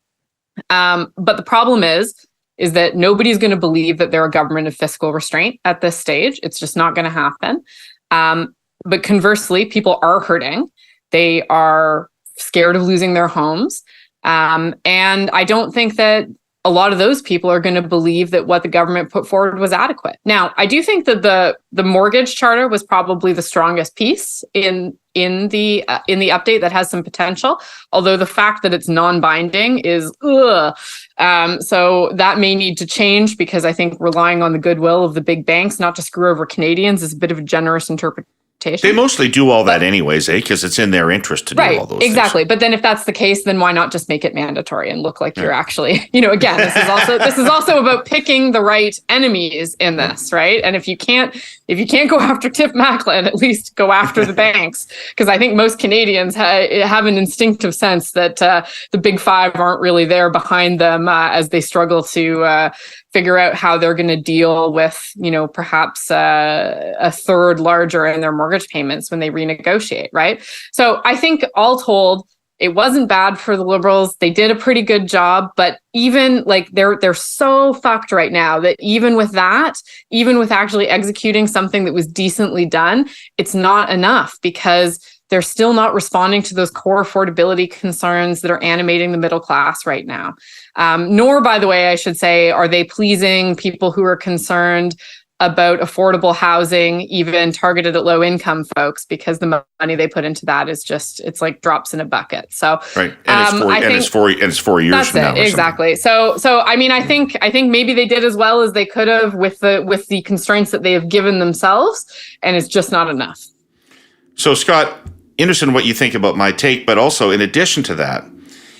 Speaker 3: But the problem is that nobody's going to believe that they're a government of fiscal restraint at this stage. It's just not going to happen. But conversely, people are hurting. They are scared of losing their homes. And I don't think that a lot of those people are going to believe that what the government put forward was adequate. Now, I do think that the mortgage charter was probably the strongest piece in the update that has some potential, although the fact that it's non-binding is so that may need to change, because I think relying on the goodwill of the big banks not to screw over Canadians is a bit of a generous interpretation.
Speaker 1: They mostly do all that anyways, because it's in their interest to do all those
Speaker 3: exactly.
Speaker 1: things.
Speaker 3: But then if that's the case, then why not just make it mandatory and look like you're actually, again, this is also about picking the right enemies in this, right? And if you can't go after Tiff Macklin, at least go after the banks, because I think most Canadians have an instinctive sense that the big five aren't really there behind them as they struggle to figure out how they're going to deal with, perhaps a third larger in their mortgage payments when they renegotiate, right? So I think all told, it wasn't bad for the Liberals. They did a pretty good job, but even like they're so fucked right now that even with actually executing something that was decently done, it's not enough, because they're still not responding to those core affordability concerns that are animating the middle class right now. Nor, by the way, I should say, are they pleasing people who are concerned about affordable housing, even targeted at low-income folks, because the money they put into that is it's like drops in a bucket. So
Speaker 1: right, and it's 4 years from now.
Speaker 3: Exactly. So I mean, I think maybe they did as well as they could have with the constraints that they have given themselves, and it's just not enough.
Speaker 1: So Scott, interested in what you think about my take, but also in addition to that,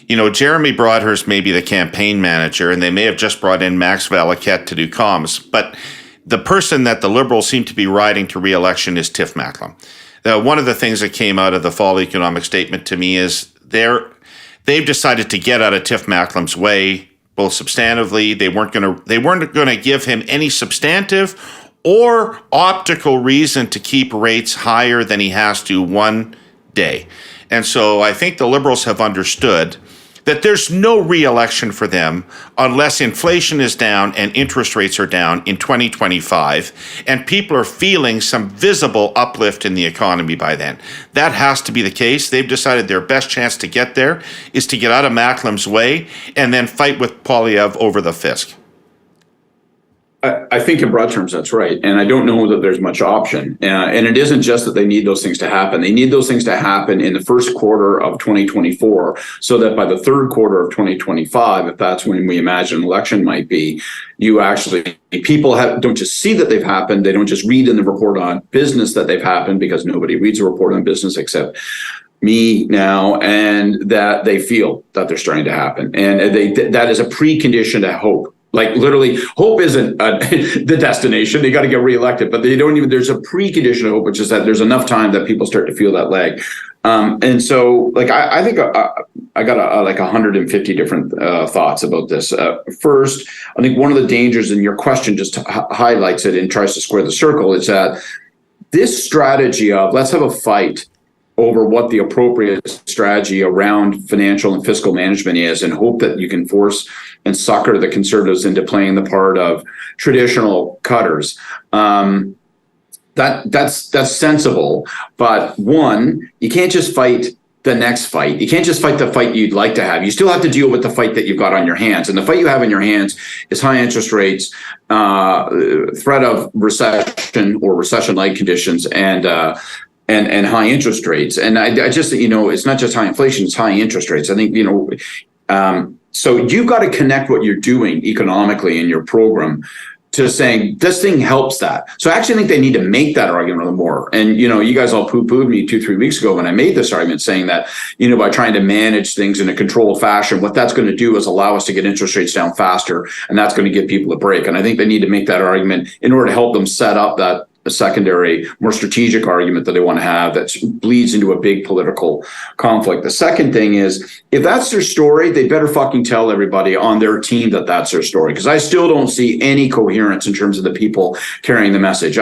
Speaker 1: Jeremy Broadhurst may be the campaign manager, and they may have just brought in Max Valaket to do comms, but the person that the Liberals seem to be riding to re-election is Tiff Macklin. One of the things that came out of the fall economic statement to me is they've decided to get out of Tiff Macklin's way, both substantively. They weren't going to give him any substantive or optical reason to keep rates higher than he has to one day. And so I think the Liberals have understood that there's no re-election for them unless inflation is down and interest rates are down in 2025, and people are feeling some visible uplift in the economy by then. That has to be the case. They've decided their best chance to get there is to get out of Macklin's way and then fight with Poilievre over the fisc.
Speaker 2: I think in broad terms, that's right. And I don't know that there's much option. And it isn't just that they need those things to happen. They need those things to happen in the first quarter of 2024, so that by the third quarter of 2025, if that's when we imagine an election might be, people don't just see that they've happened. They don't just read in the report on business that they've happened, because nobody reads a report on business except me now, and that they feel that they're starting to happen. And that is a precondition to hope. Like literally, hope isn't the destination. They got to get reelected, but there's a precondition of hope, which is that there's enough time that people start to feel that lag. And so like, I think I got like 150 different thoughts about this. First, I think one of the dangers, and your question just highlights it and tries to square the circle, is that this strategy of let's have a fight over what the appropriate strategy around financial and fiscal management is, and hope that you can force and sucker the Conservatives into playing the part of traditional cutters. That's sensible. But one, you can't just fight the next fight. You can't just fight the fight you'd like to have. You still have to deal with the fight that you've got on your hands. And the fight you have in your hands is high interest rates, threat of recession or recession-like conditions, and high interest rates. And I just, it's not just high inflation, it's high interest rates. I think, so you've got to connect what you're doing economically in your program to saying this thing helps that. So I actually think they need to make that argument a little more. And, you guys all poo-pooed me 2-3 weeks ago when I made this argument, saying that, by trying to manage things in a controlled fashion, what that's going to do is allow us to get interest rates down faster. And that's going to give people a break. And I think they need to make that argument in order to help them set up that a secondary, more strategic argument that they want to have that bleeds into a big political conflict. The second thing is, if that's their story, they better fucking tell everybody on their team that that's their story, because I still don't see any coherence in terms of the people carrying the message.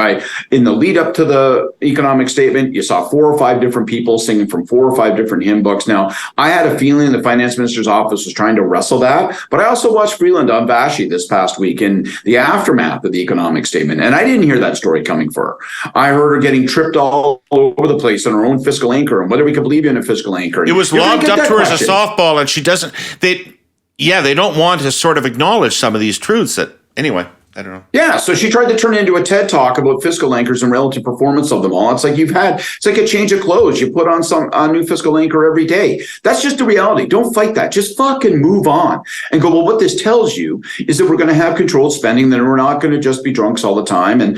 Speaker 2: In the lead up to the economic statement, you saw 4 or 5 different people singing from 4 or 5 different hymn books. Now, I had a feeling the finance minister's office was trying to wrestle that, but I also watched Freeland on Vashi this past week in the aftermath of the economic statement, and I didn't hear that story coming for her. I heard her getting tripped all over the place on her own fiscal anchor and whether we could believe in a fiscal anchor.
Speaker 1: It was lobbed up to her as a softball, and she doesn't. They don't want to sort of acknowledge some of these truths. That anyway, I don't know.
Speaker 2: Yeah, so she tried to turn it into a TED talk about fiscal anchors and relative performance of them all. It's like it's like a change of clothes. You put on a new fiscal anchor every day. That's just the reality. Don't fight that. Just fucking move on and go, well, what this tells you is that we're going to have controlled spending, that we're not going to just be drunks all the time, and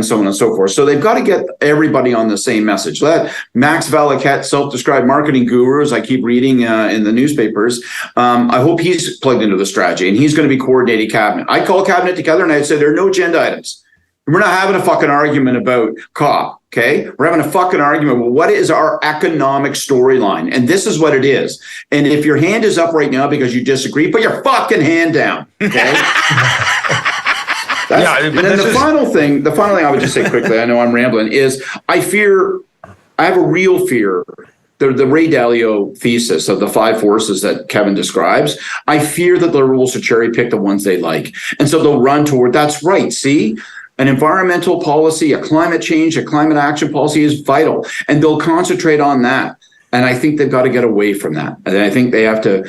Speaker 2: so on and so forth. So they've got to get everybody on the same message. That Max Valaket, self-described marketing guru, as I keep reading in the newspapers, I hope he's plugged into the strategy, and he's going to be coordinating cabinet. I call cabinet together and I'd say there are no agenda items. We're not having a fucking argument about COP, okay? We're having a fucking argument about what is our economic storyline, and this is what it is. And if your hand is up right now because you disagree, put your fucking hand down, okay? And then the final thing I would just say quickly, I know I'm rambling, is I have a real fear. The Ray Dalio thesis of the 5 forces that Kevin describes, I fear that the liberals will cherry pick the ones they like. And so they'll run toward, that's right, see? An environmental policy, a climate change, a climate action policy is vital. And they'll concentrate on that. And I think they've got to get away from that. And I think they have to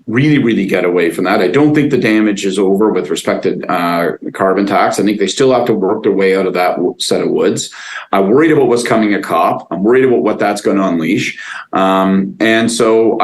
Speaker 2: really, really get away from that. I don't think the damage is over with respect to carbon tax. I think they still have to work their way out of that set of woods. I'm worried about what's coming at COP. I'm worried about what that's going to unleash. And so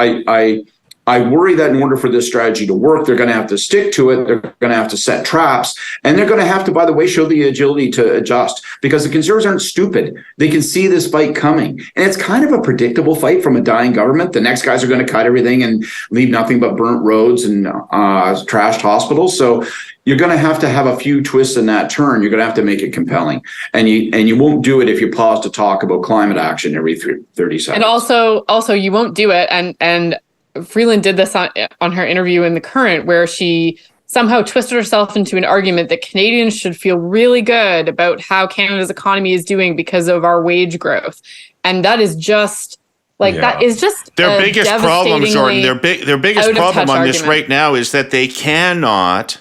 Speaker 2: I worry that in order for this strategy to work, they're going to have to stick to it. They're going to have to set traps. And they're going to have to, by the way, show the agility to adjust, because the conservatives aren't stupid. They can see this fight coming. And it's kind of a predictable fight from a dying government. The next guys are going to cut everything and leave nothing but burnt roads and trashed hospitals. So you're going to have a few twists in that turn. You're going to have to make it compelling. And you won't do it if you pause to talk about climate action every 30 seconds.
Speaker 3: And also you won't do it. And Freeland did this on her interview in The Current, where she somehow twisted herself into an argument that Canadians should feel really good about how Canada's economy is doing because of our wage growth. And that is just that is just
Speaker 1: their biggest problem, Jordan. Their biggest problem on this right now is that they cannot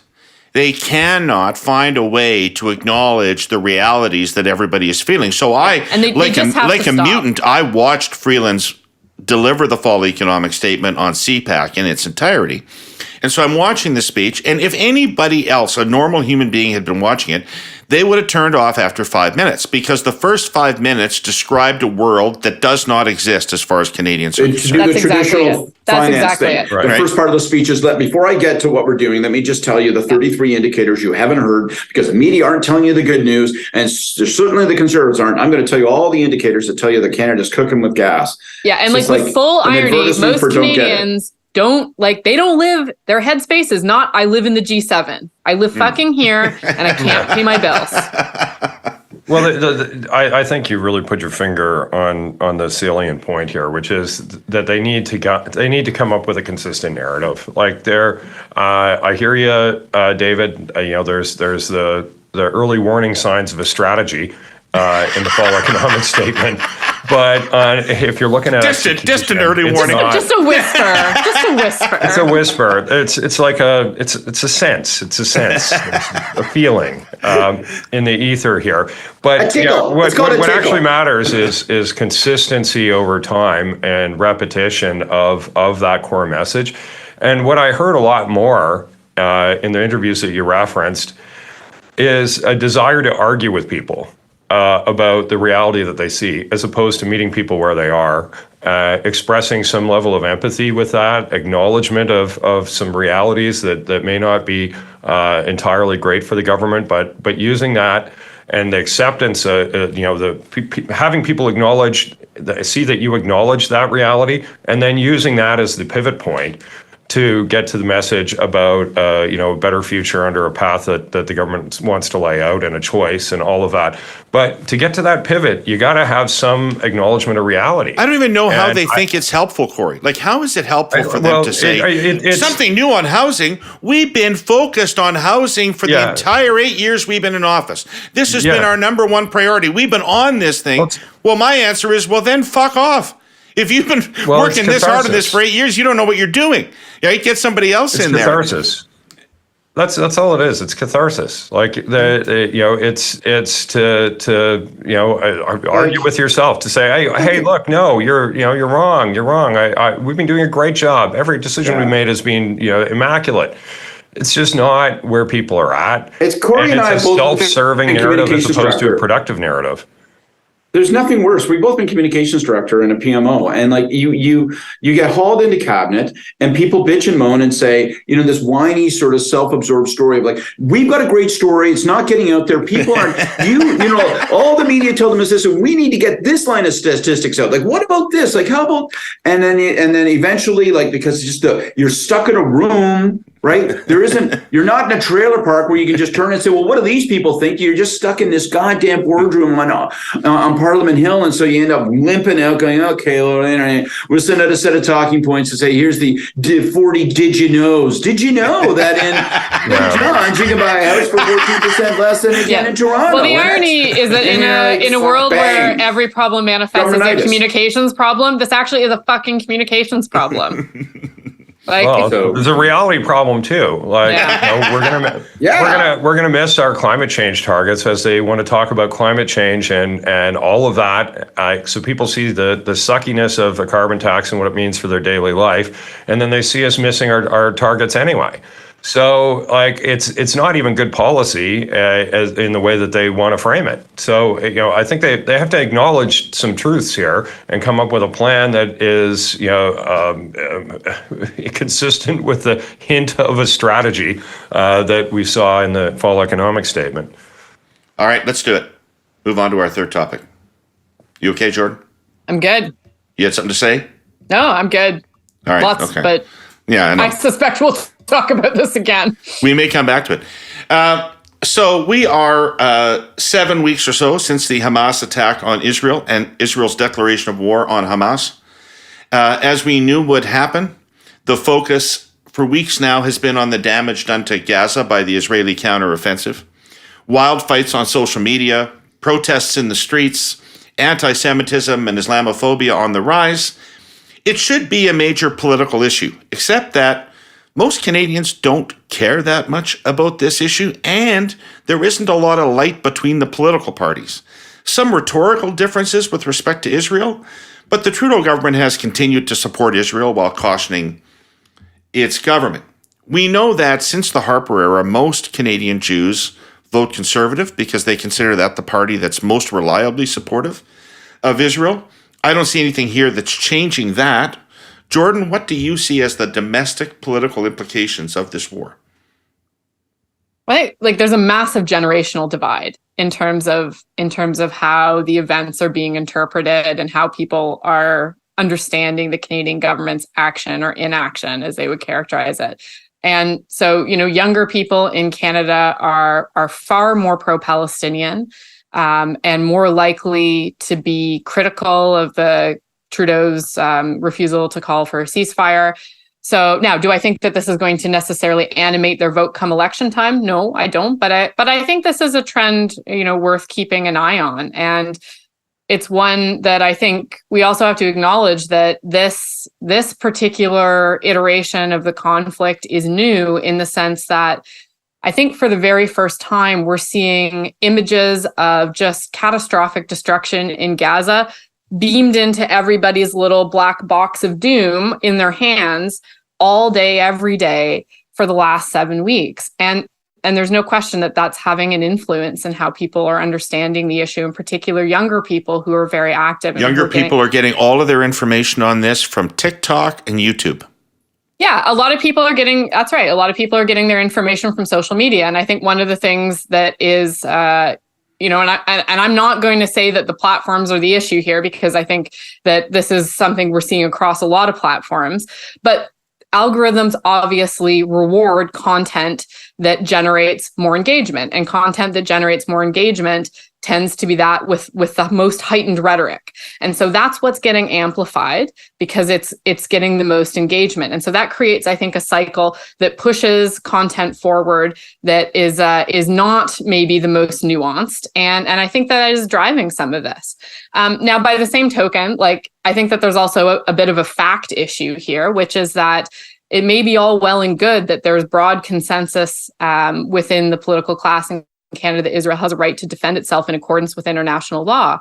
Speaker 1: find a way to acknowledge the realities that everybody is feeling. So like a mutant, I watched Freeland's deliver the fall economic statement on CPAC in its entirety. And so I'm watching this speech, and if anybody else, a normal human being, had been watching it, they would have turned off after 5 minutes, because the first 5 minutes described a world that does not exist as far as Canadians are concerned.
Speaker 2: That's exactly it. That's exactly it.
Speaker 4: Right.
Speaker 2: The first part of the speech is, before I get to what we're doing, let me just tell you the 33 indicators you haven't heard, because the media aren't telling you the good news, and certainly the Conservatives aren't. I'm going to tell you all the indicators that tell you that Canada's cooking with gas.
Speaker 3: Yeah, and with full irony, most Canadians they don't live, their headspace is not, I live in the G7. I live fucking here and I can't pay my bills.
Speaker 4: Well, I think you really put your finger on the salient point here, which is that they need to come up with a consistent narrative. I hear you, David. There's the early warning signs of a strategy in the fall economic statement. But if you're looking at
Speaker 1: distant early warning,
Speaker 3: just a whisper,
Speaker 4: It's a whisper. It's like it's a sense. It's a sense, a feeling in the ether here. But what actually matters is consistency over time and repetition of that core message. And what I heard a lot more in the interviews that you referenced is a desire to argue with people about the reality that they see, as opposed to meeting people where they are, expressing some level of empathy with that, acknowledgement of some realities that may not be entirely great for the government, but using that and the acceptance, having people see that you acknowledge that reality, and then using that as the pivot point to get to the message about a better future under a path that the government wants to lay out and a choice and all of that. But to get to that pivot, you got to have some acknowledgement of reality.
Speaker 1: I don't even know how they think it's helpful, Kory. Like, how is it helpful for them to say it's something new on housing? We've been focused on housing for the entire 8 years we've been in office. This has been our number one priority. We've been on this thing. Well, my answer is, well, then fuck off. If you've been working this hard on this for 8 years, you don't know what you're doing. Get somebody else in there.
Speaker 4: Catharsis. That's all it is. It's catharsis. Like it's to argue with yourself, to say, hey, look, no, you're wrong. You're wrong. We've been doing a great job. Every decision we made has been immaculate. It's just not where people are at.
Speaker 2: It's Kory and I
Speaker 4: it's
Speaker 2: both
Speaker 4: a self-serving narrative as opposed to a productive narrative.
Speaker 2: There's nothing worse. We've both been communications director and a PMO, and like you get hauled into cabinet, and people bitch and moan and say, this whiny sort of self-absorbed story of like, we've got a great story, it's not getting out there. People aren't. All the media tell them is this, and we need to get this line of statistics out. Like, what about this? Like, how about? And then eventually, like, because it's just you're stuck in a room. Right? You're not in a trailer park where you can just turn and say, well, what do these people think? You're just stuck in this goddamn boardroom on Parliament Hill. And so you end up limping out going, okay, well, we'll send out a set of talking points to say, here's the 40 did you knows. Did you know that in Johns you can buy a house for 14% less than again in Toronto?
Speaker 3: Well, the irony is that in a world where every problem manifests as a communications problem, this actually is a fucking communications problem.
Speaker 4: There's a reality problem too. Like we're gonna miss our climate change targets as they want to talk about climate change and all of that. So people see the suckiness of a carbon tax and what it means for their daily life, and then they see us missing our targets anyway. So, like, it's not even good policy as in the way that they want to frame it. So, I think they have to acknowledge some truths here and come up with a plan that is, consistent with the hint of a strategy that we saw in the fall economic statement.
Speaker 1: All right, let's do it. Move on to our third topic. You okay, Jordan?
Speaker 3: I'm good.
Speaker 1: You had something to say?
Speaker 3: No, I'm good.
Speaker 1: All right.
Speaker 3: Lots,
Speaker 1: okay.
Speaker 3: But
Speaker 1: yeah,
Speaker 3: I suspect we'll talk about this again.
Speaker 1: We may come back to it. So we are 7 weeks or so since the Hamas attack on Israel and Israel's declaration of war on Hamas. As we knew would happen, the focus for weeks now has been on the damage done to Gaza by the Israeli counteroffensive. Wild fights on social media, protests in the streets, anti-Semitism and Islamophobia on the rise. It should be a major political issue, except that most Canadians don't care that much about this issue, and there isn't a lot of light between the political parties. Some rhetorical differences with respect to Israel, but the Trudeau government has continued to support Israel while cautioning its government. We know that since the Harper era, most Canadian Jews vote Conservative because they consider that the party that's most reliably supportive of Israel. I don't see anything here that's changing that. Jordan, what do you see as the domestic political implications of this war?
Speaker 3: Right, like there's a massive generational divide in terms of how the events are being interpreted and how people are understanding the Canadian government's action or inaction, as they would characterize it. And so, younger people in Canada are far more pro-Palestinian and more likely to be critical of the Trudeau's refusal to call for a ceasefire. So now, do I think that this is going to necessarily animate their vote come election time? No, I don't. But I think this is a trend, worth keeping an eye on. And it's one that I think we also have to acknowledge that this particular iteration of the conflict is new in the sense that I think for the very first time, we're seeing images of just catastrophic destruction in Gaza beamed into everybody's little black box of doom in their hands all day, every day for the last 7 weeks. And there's no question that that's having an influence in how people are understanding the issue, in particular younger people who are very active.
Speaker 1: Younger people are getting all of their information on this from TikTok and YouTube.
Speaker 3: Yeah, a lot of people are getting, that's right. A lot of people are getting their information from social media. And I think one of the things that is, and I'm not going to say that the platforms are the issue here, because I think that this is something we're seeing across a lot of platforms. But algorithms obviously reward content that generates more engagement, and content that generates more engagement tends to be that with the most heightened rhetoric. And so that's what's getting amplified because it's getting the most engagement. And so that creates, I think, a cycle that pushes content forward that is not maybe the most nuanced. And I think that is driving some of this. Now, by the same token, like, I think that there's also a bit of a fact issue here, which is that it may be all well and good that there's broad consensus within the political class in Canada that Israel has a right to defend itself in accordance with international law.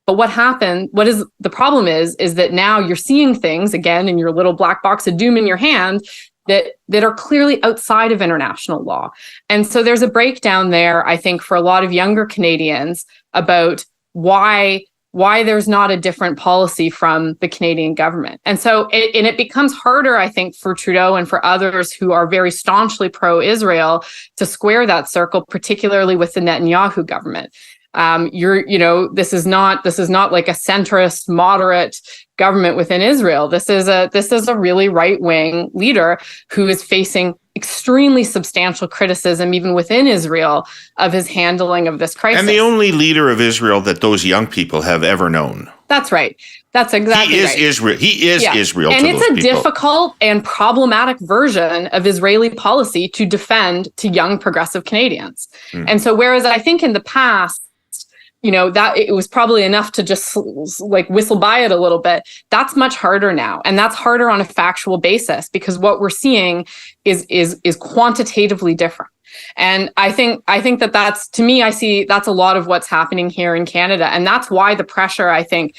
Speaker 3: But what is the problem is that now you're seeing things, again, in your little black box of doom in your hand that are clearly outside of international law. And so there's a breakdown there, I think, for a lot of younger Canadians about why there's not a different policy from the Canadian government. And so it becomes harder, I think, for Trudeau and for others who are very staunchly pro-Israel to square that circle, particularly with the Netanyahu government. This is not like a centrist, moderate government within Israel. This is a really right-wing leader who is facing extremely substantial criticism, even within Israel, of his handling of this crisis.
Speaker 1: And the only leader of Israel that those young people have ever known.
Speaker 3: That's right. That's exactly right.
Speaker 1: He is Israel. He is Israel.
Speaker 3: And
Speaker 1: to
Speaker 3: it's
Speaker 1: those
Speaker 3: a
Speaker 1: people.
Speaker 3: difficult and problematic version of Israeli policy to defend to young progressive Canadians. And so, whereas I think in the past, that it was probably enough to just like whistle by it a little bit. That's much harder now. And that's harder on a factual basis because what we're seeing is quantitatively different. And I think that that's, to me, I see that's a lot of what's happening here in Canada. And that's why the pressure, I think,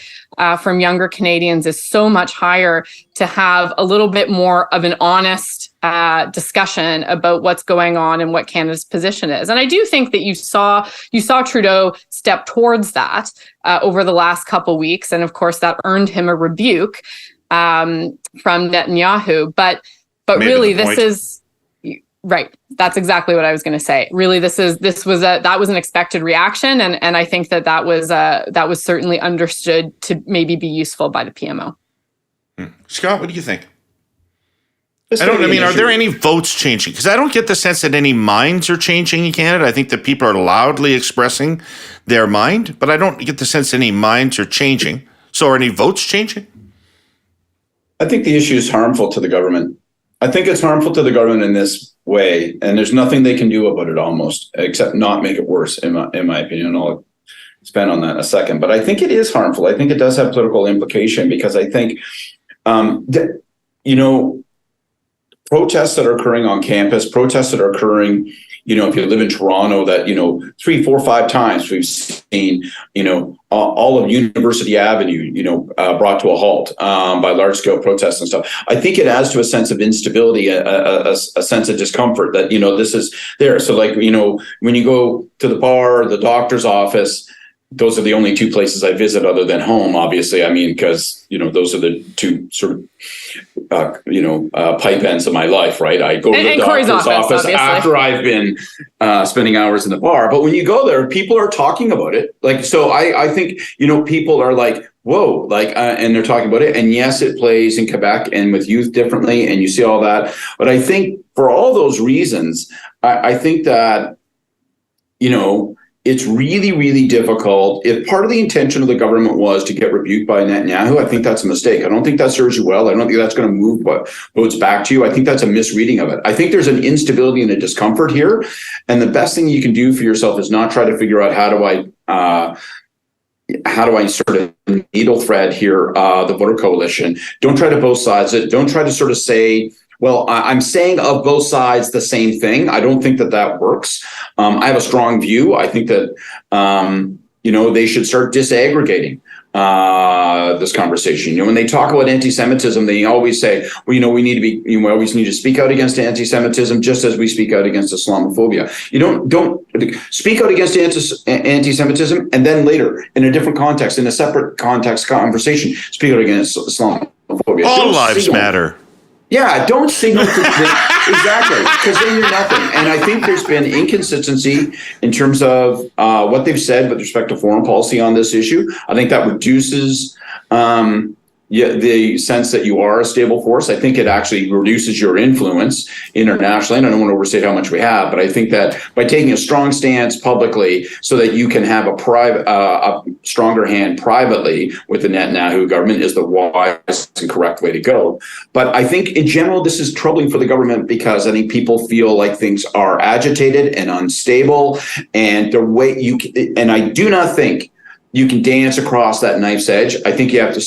Speaker 3: from younger Canadians is so much higher to have a little bit more of an honest discussion about what's going on and what Canada's position is. And I do think that you saw Trudeau step towards that over the last couple of weeks. And of course, that earned him a rebuke from Netanyahu. But really, this is right. That's exactly what I was going to say. Really, that was an expected reaction, and I think that was certainly understood to maybe be useful by the PMO.
Speaker 1: Scott, what do you think? Are there any votes changing? Because I don't get the sense that any minds are changing in Canada. I think that people are loudly expressing their mind, but I don't get the sense any minds are changing. So are any votes changing?
Speaker 2: I think the issue is harmful to the government. I think it's harmful to the government in this way, and there's nothing they can do about it almost, except not make it worse, in my opinion. I'll expand on that in a second. But I think it is harmful. I think it does have political implication because I think, protests that are occurring on campus, protests that are occurring, if you live in Toronto, that, 3, 4, 5 times we've seen, all of University Avenue, brought to a halt by large scale protests and stuff. I think it adds to a sense of instability, a sense of discomfort that, this is there. So like, when you go to the bar, the doctor's office, those are the only 2 places I visit other than home, obviously. I mean, because, those are the 2 sort of, pipe ends of my life, right? I go to the doctor's office after I've been spending hours in the bar. But when you go there, people are talking about it. Like, so I think, people are like, whoa, and they're talking about it. And yes, it plays in Quebec and with youth differently. And you see all that. But I think for all those reasons, I think that, it's really, really difficult. If part of the intention of the government was to get rebuked by Netanyahu, I think that's a mistake. I don't think that serves you well. I don't think that's going to move votes back to you. I think that's a misreading of it. I think there's an instability and a discomfort here. And the best thing you can do for yourself is not try to figure out how do I sort of needle thread here the voter coalition. Don't try to both sides it. Don't try to sort of say, well, I'm saying of both sides the same thing. I don't think that works. I have a strong view. I think that, they should start disaggregating this conversation. When they talk about anti-Semitism, they always say, well, we always need to speak out against anti-Semitism just as we speak out against Islamophobia. You don't speak out against anti-Semitism and then later in a different context, in a separate context conversation, speak out against Islamophobia.
Speaker 1: All lives matter.
Speaker 2: Yeah, don't signal to exactly, because then you're nothing. And I think there's been inconsistency in terms of what they've said with respect to foreign policy on this issue. I think that reduces the sense that you are a stable force. I think it actually reduces your influence internationally. And I don't want to overstate how much we have, but I think that by taking a strong stance publicly so that you can have a stronger hand privately with the Netanyahu government is the wise and correct way to go. But I think in general, this is troubling for the government because I think people feel like things are agitated and unstable, and the way and I do not think you can dance across that knife's edge. I think you have to,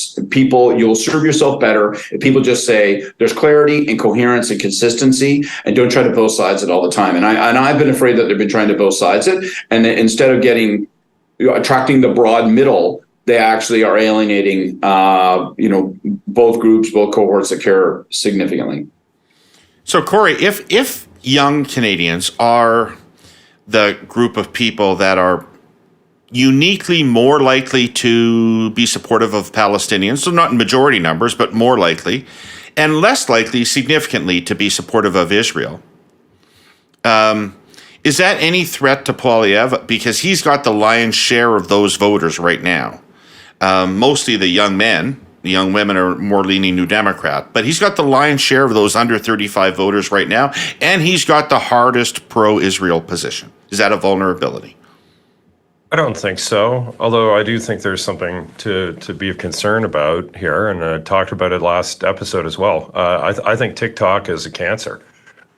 Speaker 2: you'll serve yourself better if people just say there's clarity and coherence and consistency, and don't try to both sides it all the time. And I've been afraid that they've been trying to both sides it. And instead of attracting the broad middle, they actually are alienating, both groups, both cohorts that care significantly.
Speaker 1: So, Kory, if young Canadians are the group of people that are uniquely more likely to be supportive of Palestinians, so not in majority numbers, but more likely, and less likely significantly to be supportive of Israel, is that any threat to Poilievre? Because he's got the lion's share of those voters right now. Mostly the young men. The young women are more leaning New Democrat. But he's got the lion's share of those under 35 voters right now, and he's got the hardest pro-Israel position. Is that a vulnerability?
Speaker 4: I don't think so, although I do think there's something to be of concern about here, and I talked about it last episode as well. I think TikTok is a cancer.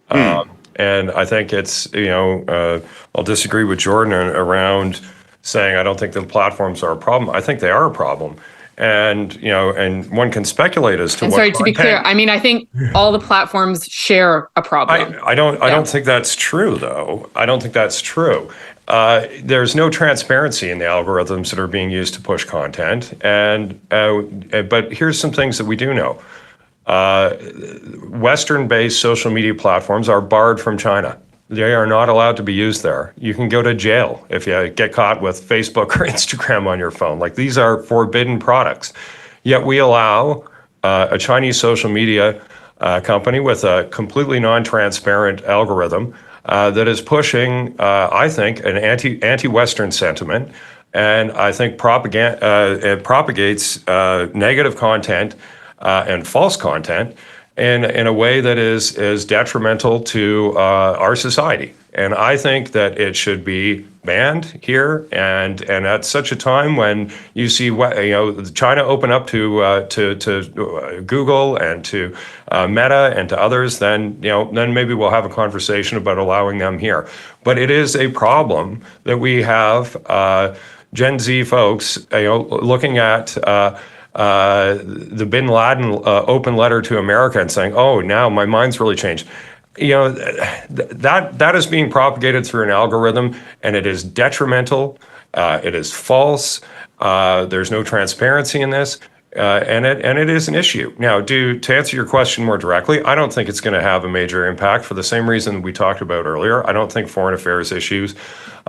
Speaker 4: And I think it's, I'll disagree with Jordan around saying I don't think the platforms are a problem. I think they are a problem. And, and one can speculate as to
Speaker 3: and
Speaker 4: what
Speaker 3: sorry, to be clear, I think all the platforms share a problem.
Speaker 4: I don't think that's true, though. I don't think that's true. There's no transparency in the algorithms that are being used to push content. But here's some things that we do know. Western-based social media platforms are barred from China. They are not allowed to be used there. You can go to jail if you get caught with Facebook or Instagram on your phone. Like, these are forbidden products. Yet we allow a Chinese social media company with a completely non-transparent algorithm that is pushing, I think, an anti-Western sentiment, and I think it propagates negative content and false content in a way that is detrimental to our society. And I think that it should be banned here. And at such a time when you see China open up to Google and to Meta and to others, then maybe we'll have a conversation about allowing them here. But it is a problem that we have Gen Z folks looking at the Bin Laden open letter to America and saying, "Oh, now my mind's really changed." That is being propagated through an algorithm, and it is detrimental. It is false. There's no transparency in this, and it is an issue. Now, to answer your question more directly, I don't think it's going to have a major impact for the same reason we talked about earlier. I don't think foreign affairs issues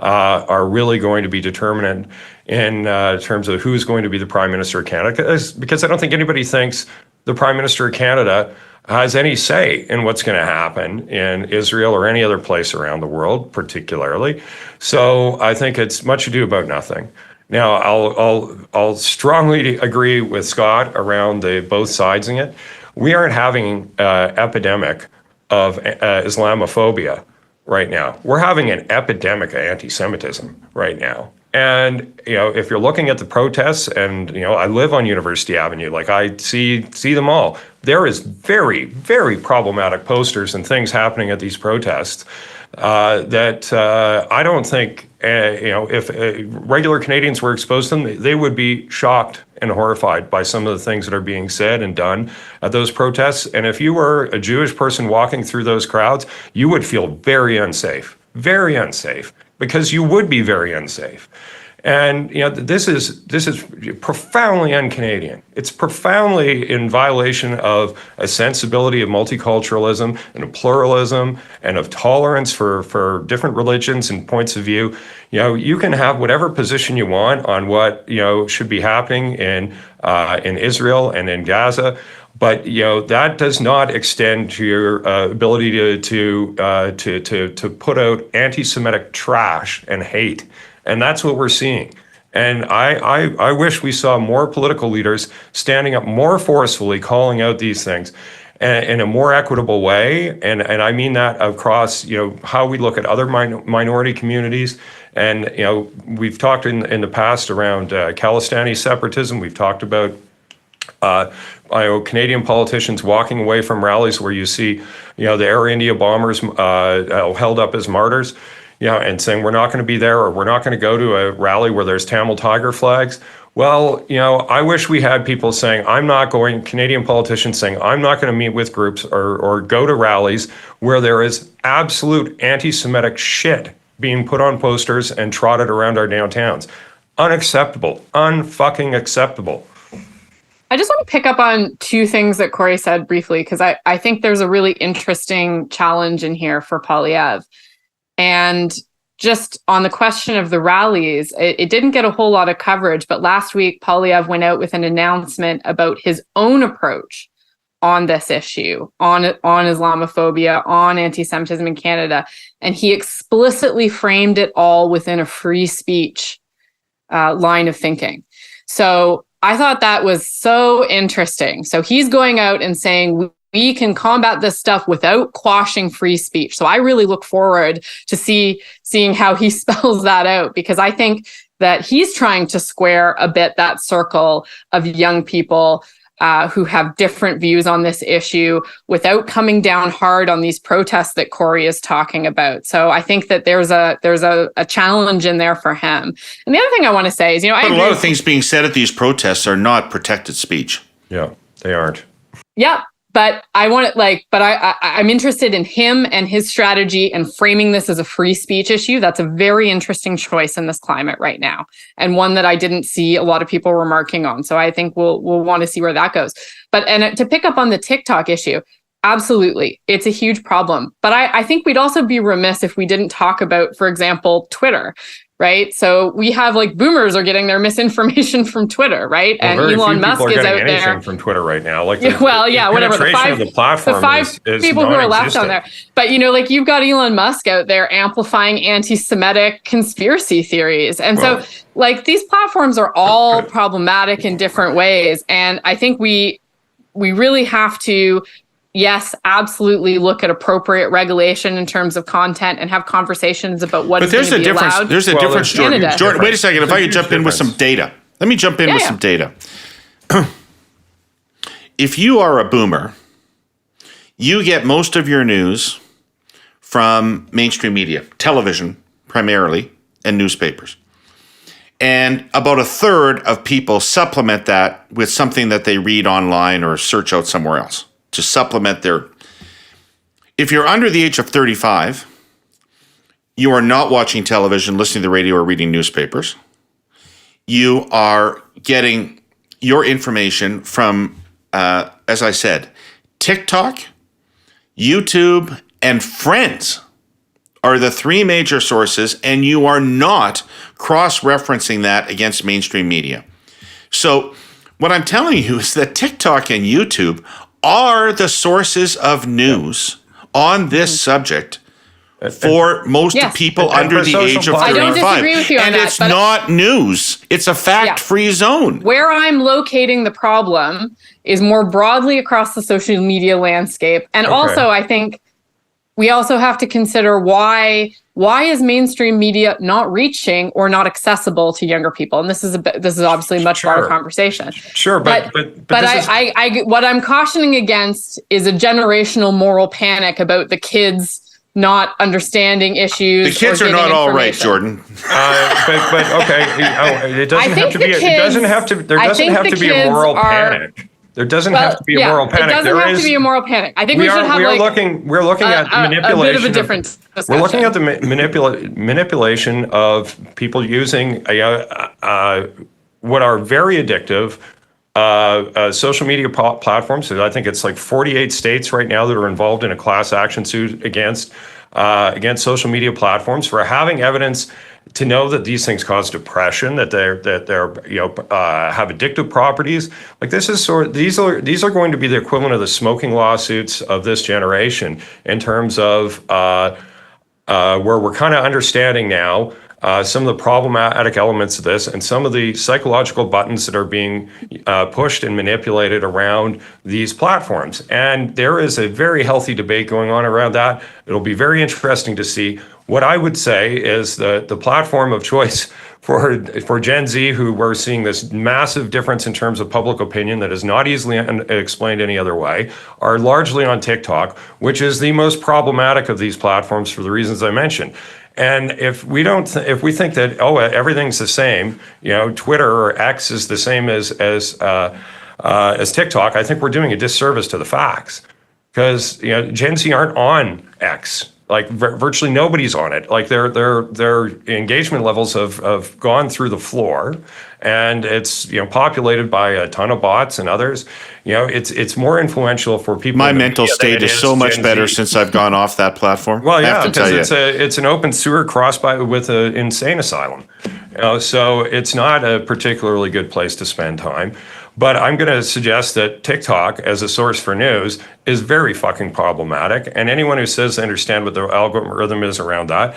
Speaker 4: are really going to be determinant in terms of who's going to be the Prime Minister of Canada, because I don't think anybody thinks the Prime Minister of Canada has any say in what's going to happen in Israel or any other place around the world, particularly. So I think it's much ado about nothing. Now, I'll strongly agree with Scott around both sides in it. We aren't having an epidemic of Islamophobia right now. We're having an epidemic of anti-Semitism right now. And, if you're looking at the protests, and, I live on University Avenue, like, I see them all. There is very, very problematic posters and things happening at these protests that I don't think, if regular Canadians were exposed to them, they would be shocked and horrified by some of the things that are being said and done at those protests. And if you were a Jewish person walking through those crowds, you would feel very unsafe, because you would be very unsafe. And this is profoundly un-Canadian. It's profoundly in violation of a sensibility of multiculturalism and of pluralism and of tolerance for different religions and points of view. You can have whatever position you want on what should be happening in Israel and in Gaza, but that does not extend to your ability to put out anti-Semitic trash and hate. And that's what we're seeing. And I wish we saw more political leaders standing up more forcefully, calling out these things in a more equitable way. And I mean that across, how we look at other minority communities. And, we've talked in the past around Khalistani separatism. We've talked about Canadian politicians walking away from rallies where you see, the Air India bombers held up as martyrs, and saying we're not going to be there, or we're not going to go to a rally where there's Tamil Tiger flags. Well, I wish we had people saying, Canadian politicians saying, I'm not going to meet with groups or go to rallies where there is absolute anti-Semitic shit being put on posters and trotted around our downtowns. Unacceptable. Unfucking acceptable.
Speaker 3: I just want to pick up on two things that Kory said briefly, because I think there's a really interesting challenge in here for Poilievre. And just on the question of the rallies, it didn't get a whole lot of coverage, but last week Poilievre went out with an announcement about his own approach on this issue, on Islamophobia, on anti-Semitism in Canada. And he explicitly framed it all within a free speech line of thinking. So I thought that was so interesting. So he's going out and saying we can combat this stuff without quashing free speech. So I really look forward to seeing how he spells that out, because I think that he's trying to square a bit that circle of young people who have different views on this issue without coming down hard on these protests that Kory is talking about. So I think that there's a challenge in there for him. And the other thing I want to say is,
Speaker 1: but a lot of things being said at these protests are not protected speech.
Speaker 4: Yeah, they aren't.
Speaker 3: Yeah. But I'm interested in him and his strategy and framing this as a free speech issue. That's a very interesting choice in this climate right now, and one that I didn't see a lot of people remarking on. So I think we'll want to see where that goes. And to pick up on the TikTok issue, absolutely, it's a huge problem. But I think we'd also be remiss if we didn't talk about, for example, Twitter. Right. So we have boomers are getting their misinformation from Twitter. Right.
Speaker 4: Well,
Speaker 3: and Elon Musk is out there
Speaker 4: from Twitter right now.
Speaker 3: Whatever. The five
Speaker 4: is
Speaker 3: people who are left on there. But, you've got Elon Musk out there amplifying anti-Semitic conspiracy theories. And so these platforms are all problematic in different ways. And I think we really have to, yes, absolutely look at appropriate regulation in terms of content and have conversations about what is going to be allowed.
Speaker 1: There's a difference, Jordan. Jordan, wait a second. If I could jump in with some data. Let me jump in with some data. If you are a boomer, you get most of your news from mainstream media, television primarily, and newspapers. And about a third of people supplement that with something that they read online or search out somewhere else to supplement their. If you're under the age of 35, you are not watching television, listening to the radio, or reading newspapers. You are getting your information from, as I said, TikTok, YouTube, and Friends are the three major sources, and you are not cross-referencing that against mainstream media. So what I'm telling you is that TikTok and YouTube are the sources of news on this subject for most people under the age of 35.
Speaker 3: I don't disagree with you on
Speaker 1: and
Speaker 3: that,
Speaker 1: it's not news. It's a fact-free zone.
Speaker 3: Where I'm locating the problem is more broadly across the social media landscape. And also, I think we also have to consider why is mainstream media not reaching or not accessible to younger people? And this is obviously a much broader conversation.
Speaker 4: Sure, but
Speaker 3: what I'm cautioning against is a generational moral panic about the kids not understing issues.
Speaker 1: The kids are not all right, Jordan.
Speaker 4: It doesn't have to be. It doesn't have to. There doesn't have to be a moral panic. There doesn't have to be a moral panic.
Speaker 3: It doesn't have to be a moral panic. I think we should have
Speaker 4: we're looking at manipulation.
Speaker 3: A bit of a different discussion.
Speaker 4: We're looking at the manipulation of people using what are very addictive social media platforms. So I think it's 48 states right now that are involved in a class action suit against social media platforms for having evidence to know that these things cause depression, that they're have addictive properties. These are going to be the equivalent of the smoking lawsuits of this generation in terms of where we're kind of understanding now some of the problematic elements of this, and some of the psychological buttons that are being pushed and manipulated around these platforms. And there is a very healthy debate going on around that. It'll be very interesting to see. What I would say is the platform of choice for Gen Z, who we're seeing this massive difference in terms of public opinion that is not easily explained any other way, are largely on TikTok, which is the most problematic of these platforms for the reasons I mentioned. And if we think that everything's the same, Twitter or X is the same as TikTok, I think we're doing a disservice to the facts, because Gen Z aren't on X. Like virtually nobody's on it. Like their engagement levels have gone through the floor, and it's populated by a ton of bots and others. It's more influential for people.
Speaker 1: My mental state is so much better since I've gone off that platform.
Speaker 4: Well, yeah, because it's an open sewer crossed with an insane asylum. So it's not a particularly good place to spend time. But I'm going to suggest that TikTok as a source for news is very fucking problematic. And anyone who says they understand what the algorithm is around that,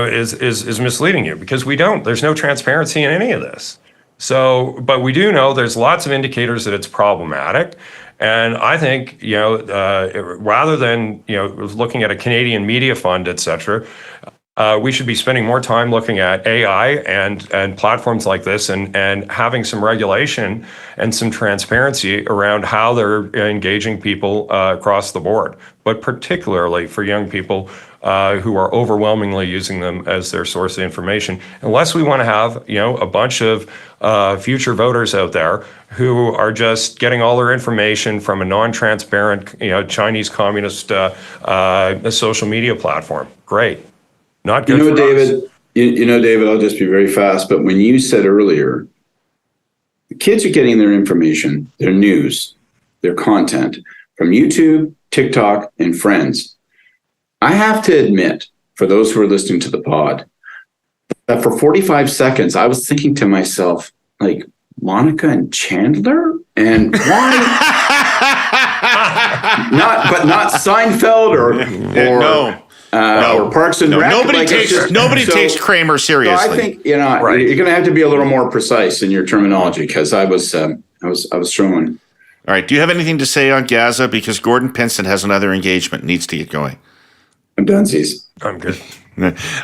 Speaker 4: is misleading you, because we don't. There's no transparency in any of this. So, but we do know there's lots of indicators that it's problematic. And I think, rather than, looking at a Canadian media fund, et cetera, we should be spending more time looking at AI and platforms like this, and having some regulation and some transparency around how they're engaging people across the board, but particularly for young people who are overwhelmingly using them as their source of information. Unless we want to have a bunch of future voters out there who are just getting all their information from a non-transparent Chinese communist social media platform. Great. Not good.
Speaker 2: David, David, I'll just be very fast. But when you said earlier, the kids are getting their information, their news, their content from YouTube, TikTok, and friends. I have to admit, for those who are listening to the pod, that for 45 seconds, I was thinking to myself, like, Monica and Chandler? And why? not Seinfeld or
Speaker 1: no.
Speaker 2: Or Parks and Rec.
Speaker 1: Nobody takes Kramer seriously.
Speaker 2: So I think you're going to have to be a little more precise in your terminology, because I was struggling.
Speaker 1: All right. Do you have anything to say on Gaza? Because Gordon Pinsent has another engagement, needs to get going.
Speaker 2: I'm done, C's.
Speaker 4: I'm good.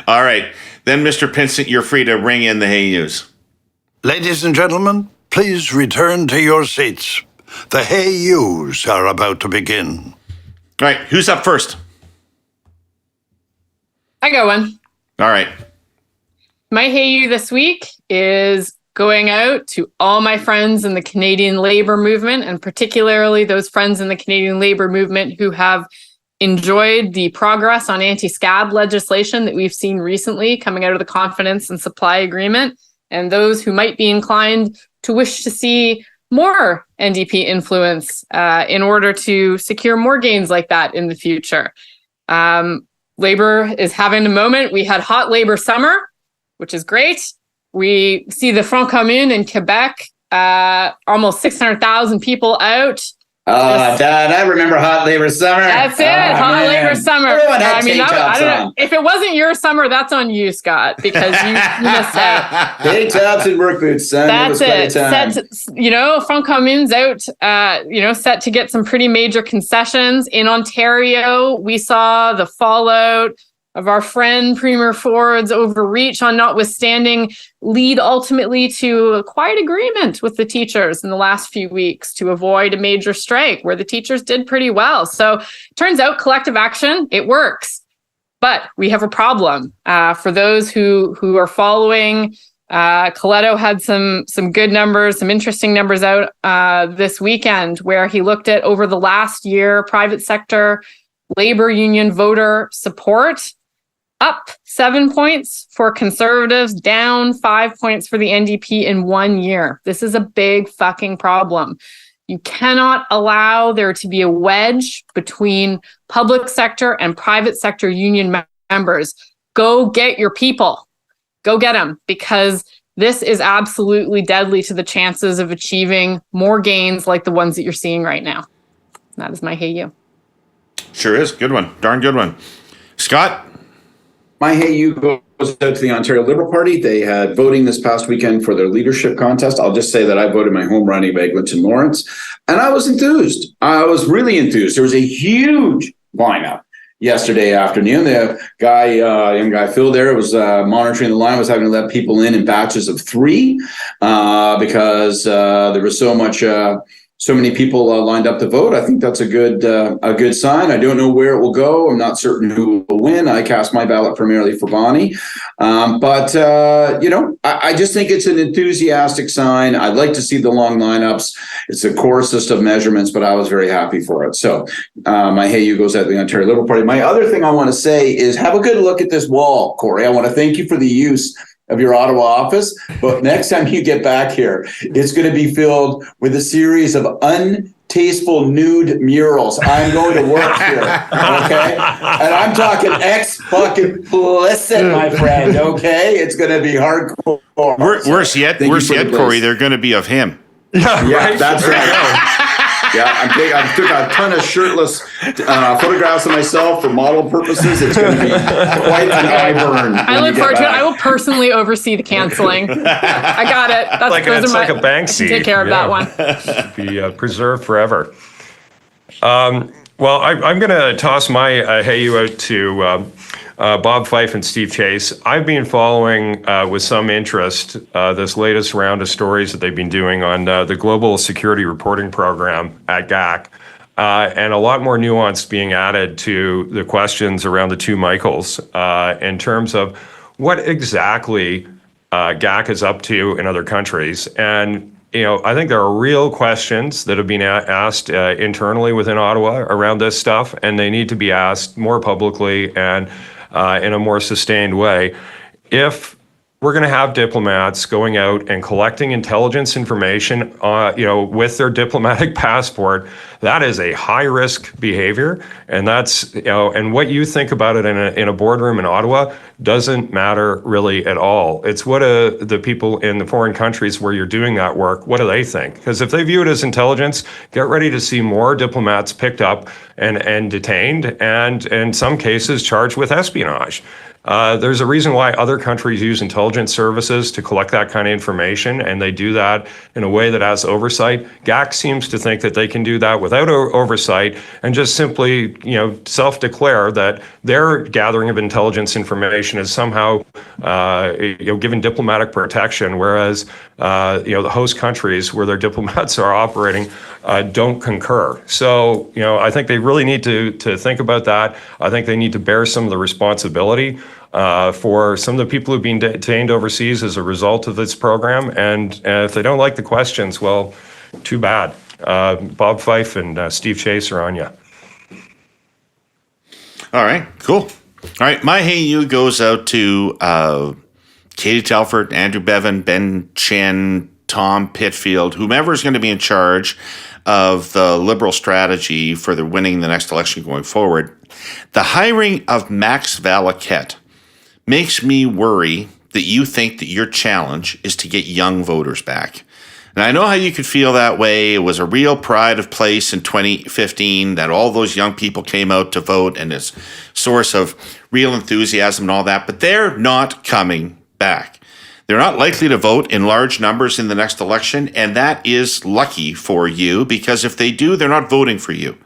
Speaker 1: All right. Then, Mr. Pinsent, you're free to ring in the Hey Yous.
Speaker 5: Ladies and gentlemen, please return to your seats. The Hey Yous are about to begin.
Speaker 1: All right. Who's up first?
Speaker 3: I got one.
Speaker 1: All right.
Speaker 3: My Hey You this week is going out to all my friends in the Canadian labor movement, and particularly those friends in the Canadian labor movement who have enjoyed the progress on anti-scab legislation that we've seen recently coming out of the confidence and supply agreement, and those who might be inclined to wish to see more NDP influence in order to secure more gains like that in the future. Labor is having a moment. We had hot labor summer, which is great. We see the Front Commune in Quebec, almost 600,000 people out.
Speaker 2: Oh, Dad, I remember hot labor summer.
Speaker 3: That's it, hot labor summer.
Speaker 2: Everyone had tank tops
Speaker 3: I don't know.
Speaker 2: on.
Speaker 3: If it wasn't your summer, that's on you, Scott, because you missed out.
Speaker 2: Tank tops and work boots, son.
Speaker 3: That's it. Front Commune's out, set to get some pretty major concessions. In Ontario, we saw the fallout of our friend Premier Ford's overreach on notwithstanding lead ultimately to a quiet agreement with the teachers in the last few weeks to avoid a major strike, where the teachers did pretty well. So turns out collective action, it works. But we have a problem. For those who are following, Coletto had some good numbers, some interesting numbers out this weekend, where he looked at over the last year, private sector labor union voter support, up 7 points for Conservatives, down 5 points for the NDP in 1 year. This is a big fucking problem. You cannot allow there to be a wedge between public sector and private sector union members. Go get your people. Go get them, because this is absolutely deadly to the chances of achieving more gains like the ones that you're seeing right now. That is my Hey You.
Speaker 1: Sure is. Good one. Darn good one. Scott?
Speaker 2: My Hey You out to the Ontario Liberal Party. They had voting this past weekend for their leadership contest. I'll just say that I voted my home running of Eglinton Lawrence, and I was enthused. I was really enthused. There was a huge lineup yesterday afternoon. The guy, young guy Phil there, was monitoring the line, was having to let people in batches of 3 because there was so many people lined up to vote. I think that's a good sign. I don't know where it will go. I'm not certain who will win. I cast my ballot primarily for Bonnie. But I just think it's an enthusiastic sign. I'd like to see the long lineups. It's a coarsest of measurements, but I was very happy for it. So my hey you goes out to the Ontario Liberal Party. My other thing I want to say is have a good look at this wall, Kory. I want to thank you for the use of your Ottawa office, but next time you get back here, it's going to be filled with a series of untasteful nude murals. I'm going to work here, okay? And I'm talking explicit, my friend, okay? It's going to be hardcore.
Speaker 1: Worse yet, Kory, they're going to be of him.
Speaker 2: Yeah, that's right. Yeah, I took a ton of shirtless photographs of myself for model purposes. It's going to be quite an eye burn.
Speaker 3: I look forward to it. I will personally oversee the canceling. I got it. That's
Speaker 4: like a Banksy.
Speaker 3: Take care of that one.
Speaker 4: Be preserved forever. Well, I'm going to toss my hey you out to Bob Fife and Steve Chase. I've been following with some interest this latest round of stories that they've been doing on the Global Security Reporting Program at GAC, and a lot more nuance being added to the questions around the 2 Michaels in terms of what exactly GAC is up to in other countries. And I think there are real questions that have been asked internally within Ottawa around this stuff, and they need to be asked more publicly and in a more sustained way. If we're going to have diplomats going out and collecting intelligence information, with their diplomatic passport, that is a high-risk behavior, and that's and what you think about it in a boardroom in Ottawa doesn't matter really at all. It's what the people in the foreign countries where you're doing that work, what do they think? Because if they view it as intelligence, get ready to see more diplomats picked up and detained, and in some cases charged with espionage. There's a reason why other countries use intelligence services to collect that kind of information, and they do that in a way that has oversight. GAC seems to think that they can do that without oversight and just simply, self-declare that their gathering of intelligence information is somehow, given diplomatic protection, whereas, the host countries where their diplomats are operating don't concur. So, I think they really need to think about that. I think they need to bear some of the responsibility for some of the people who've been detained overseas as a result of this program. And if they don't like the questions, well, too bad. Bob Fife and Steve Chase are on you.
Speaker 1: All right, cool. All right, my hey you goes out to Katie Telford, Andrew Bevan, Ben Chen, Tom Pitfield, whomever is going to be in charge of the Liberal strategy for the winning the next election going forward. The hiring of Max Valaket makes me worry that you think that your challenge is to get young voters back. And I know how you could feel that way. It was a real pride of place in 2015 that all those young people came out to vote and it's source of real enthusiasm and all that, but they're not coming back. They're not likely to vote in large numbers in the next election, and that is lucky for you because if they do, they're not voting for you.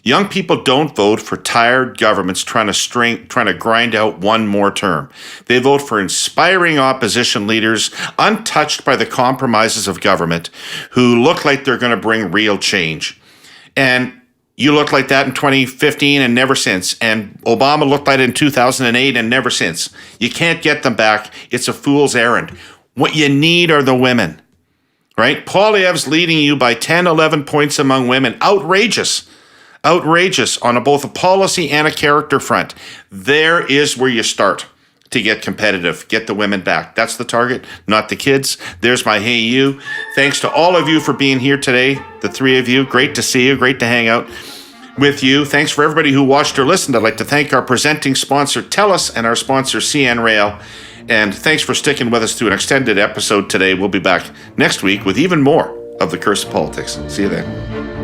Speaker 1: Young people don't vote for tired governments trying to grind out one more term. They vote for inspiring opposition leaders untouched by the compromises of government who look like they're going to bring real change. And you looked like that in 2015 and never since. And Obama looked like it in 2008 and never since. You can't get them back. It's a fool's errand. What you need are the women, right? Poilievre's leading you by 10, 11 points among women. Outrageous on both a policy and a character front. There is where you start to get competitive, get the women back. That's the target, not the kids. There's my hey you. Thanks to all of you for being here today, the 3 of you. Great to see you, great to hang out with you. Thanks for everybody who watched or listened. I'd like to thank our presenting sponsor, TELUS, and our sponsor, CN Rail. And thanks for sticking with us through an extended episode today. We'll be back next week with even more of The Curse of Politics. See you then.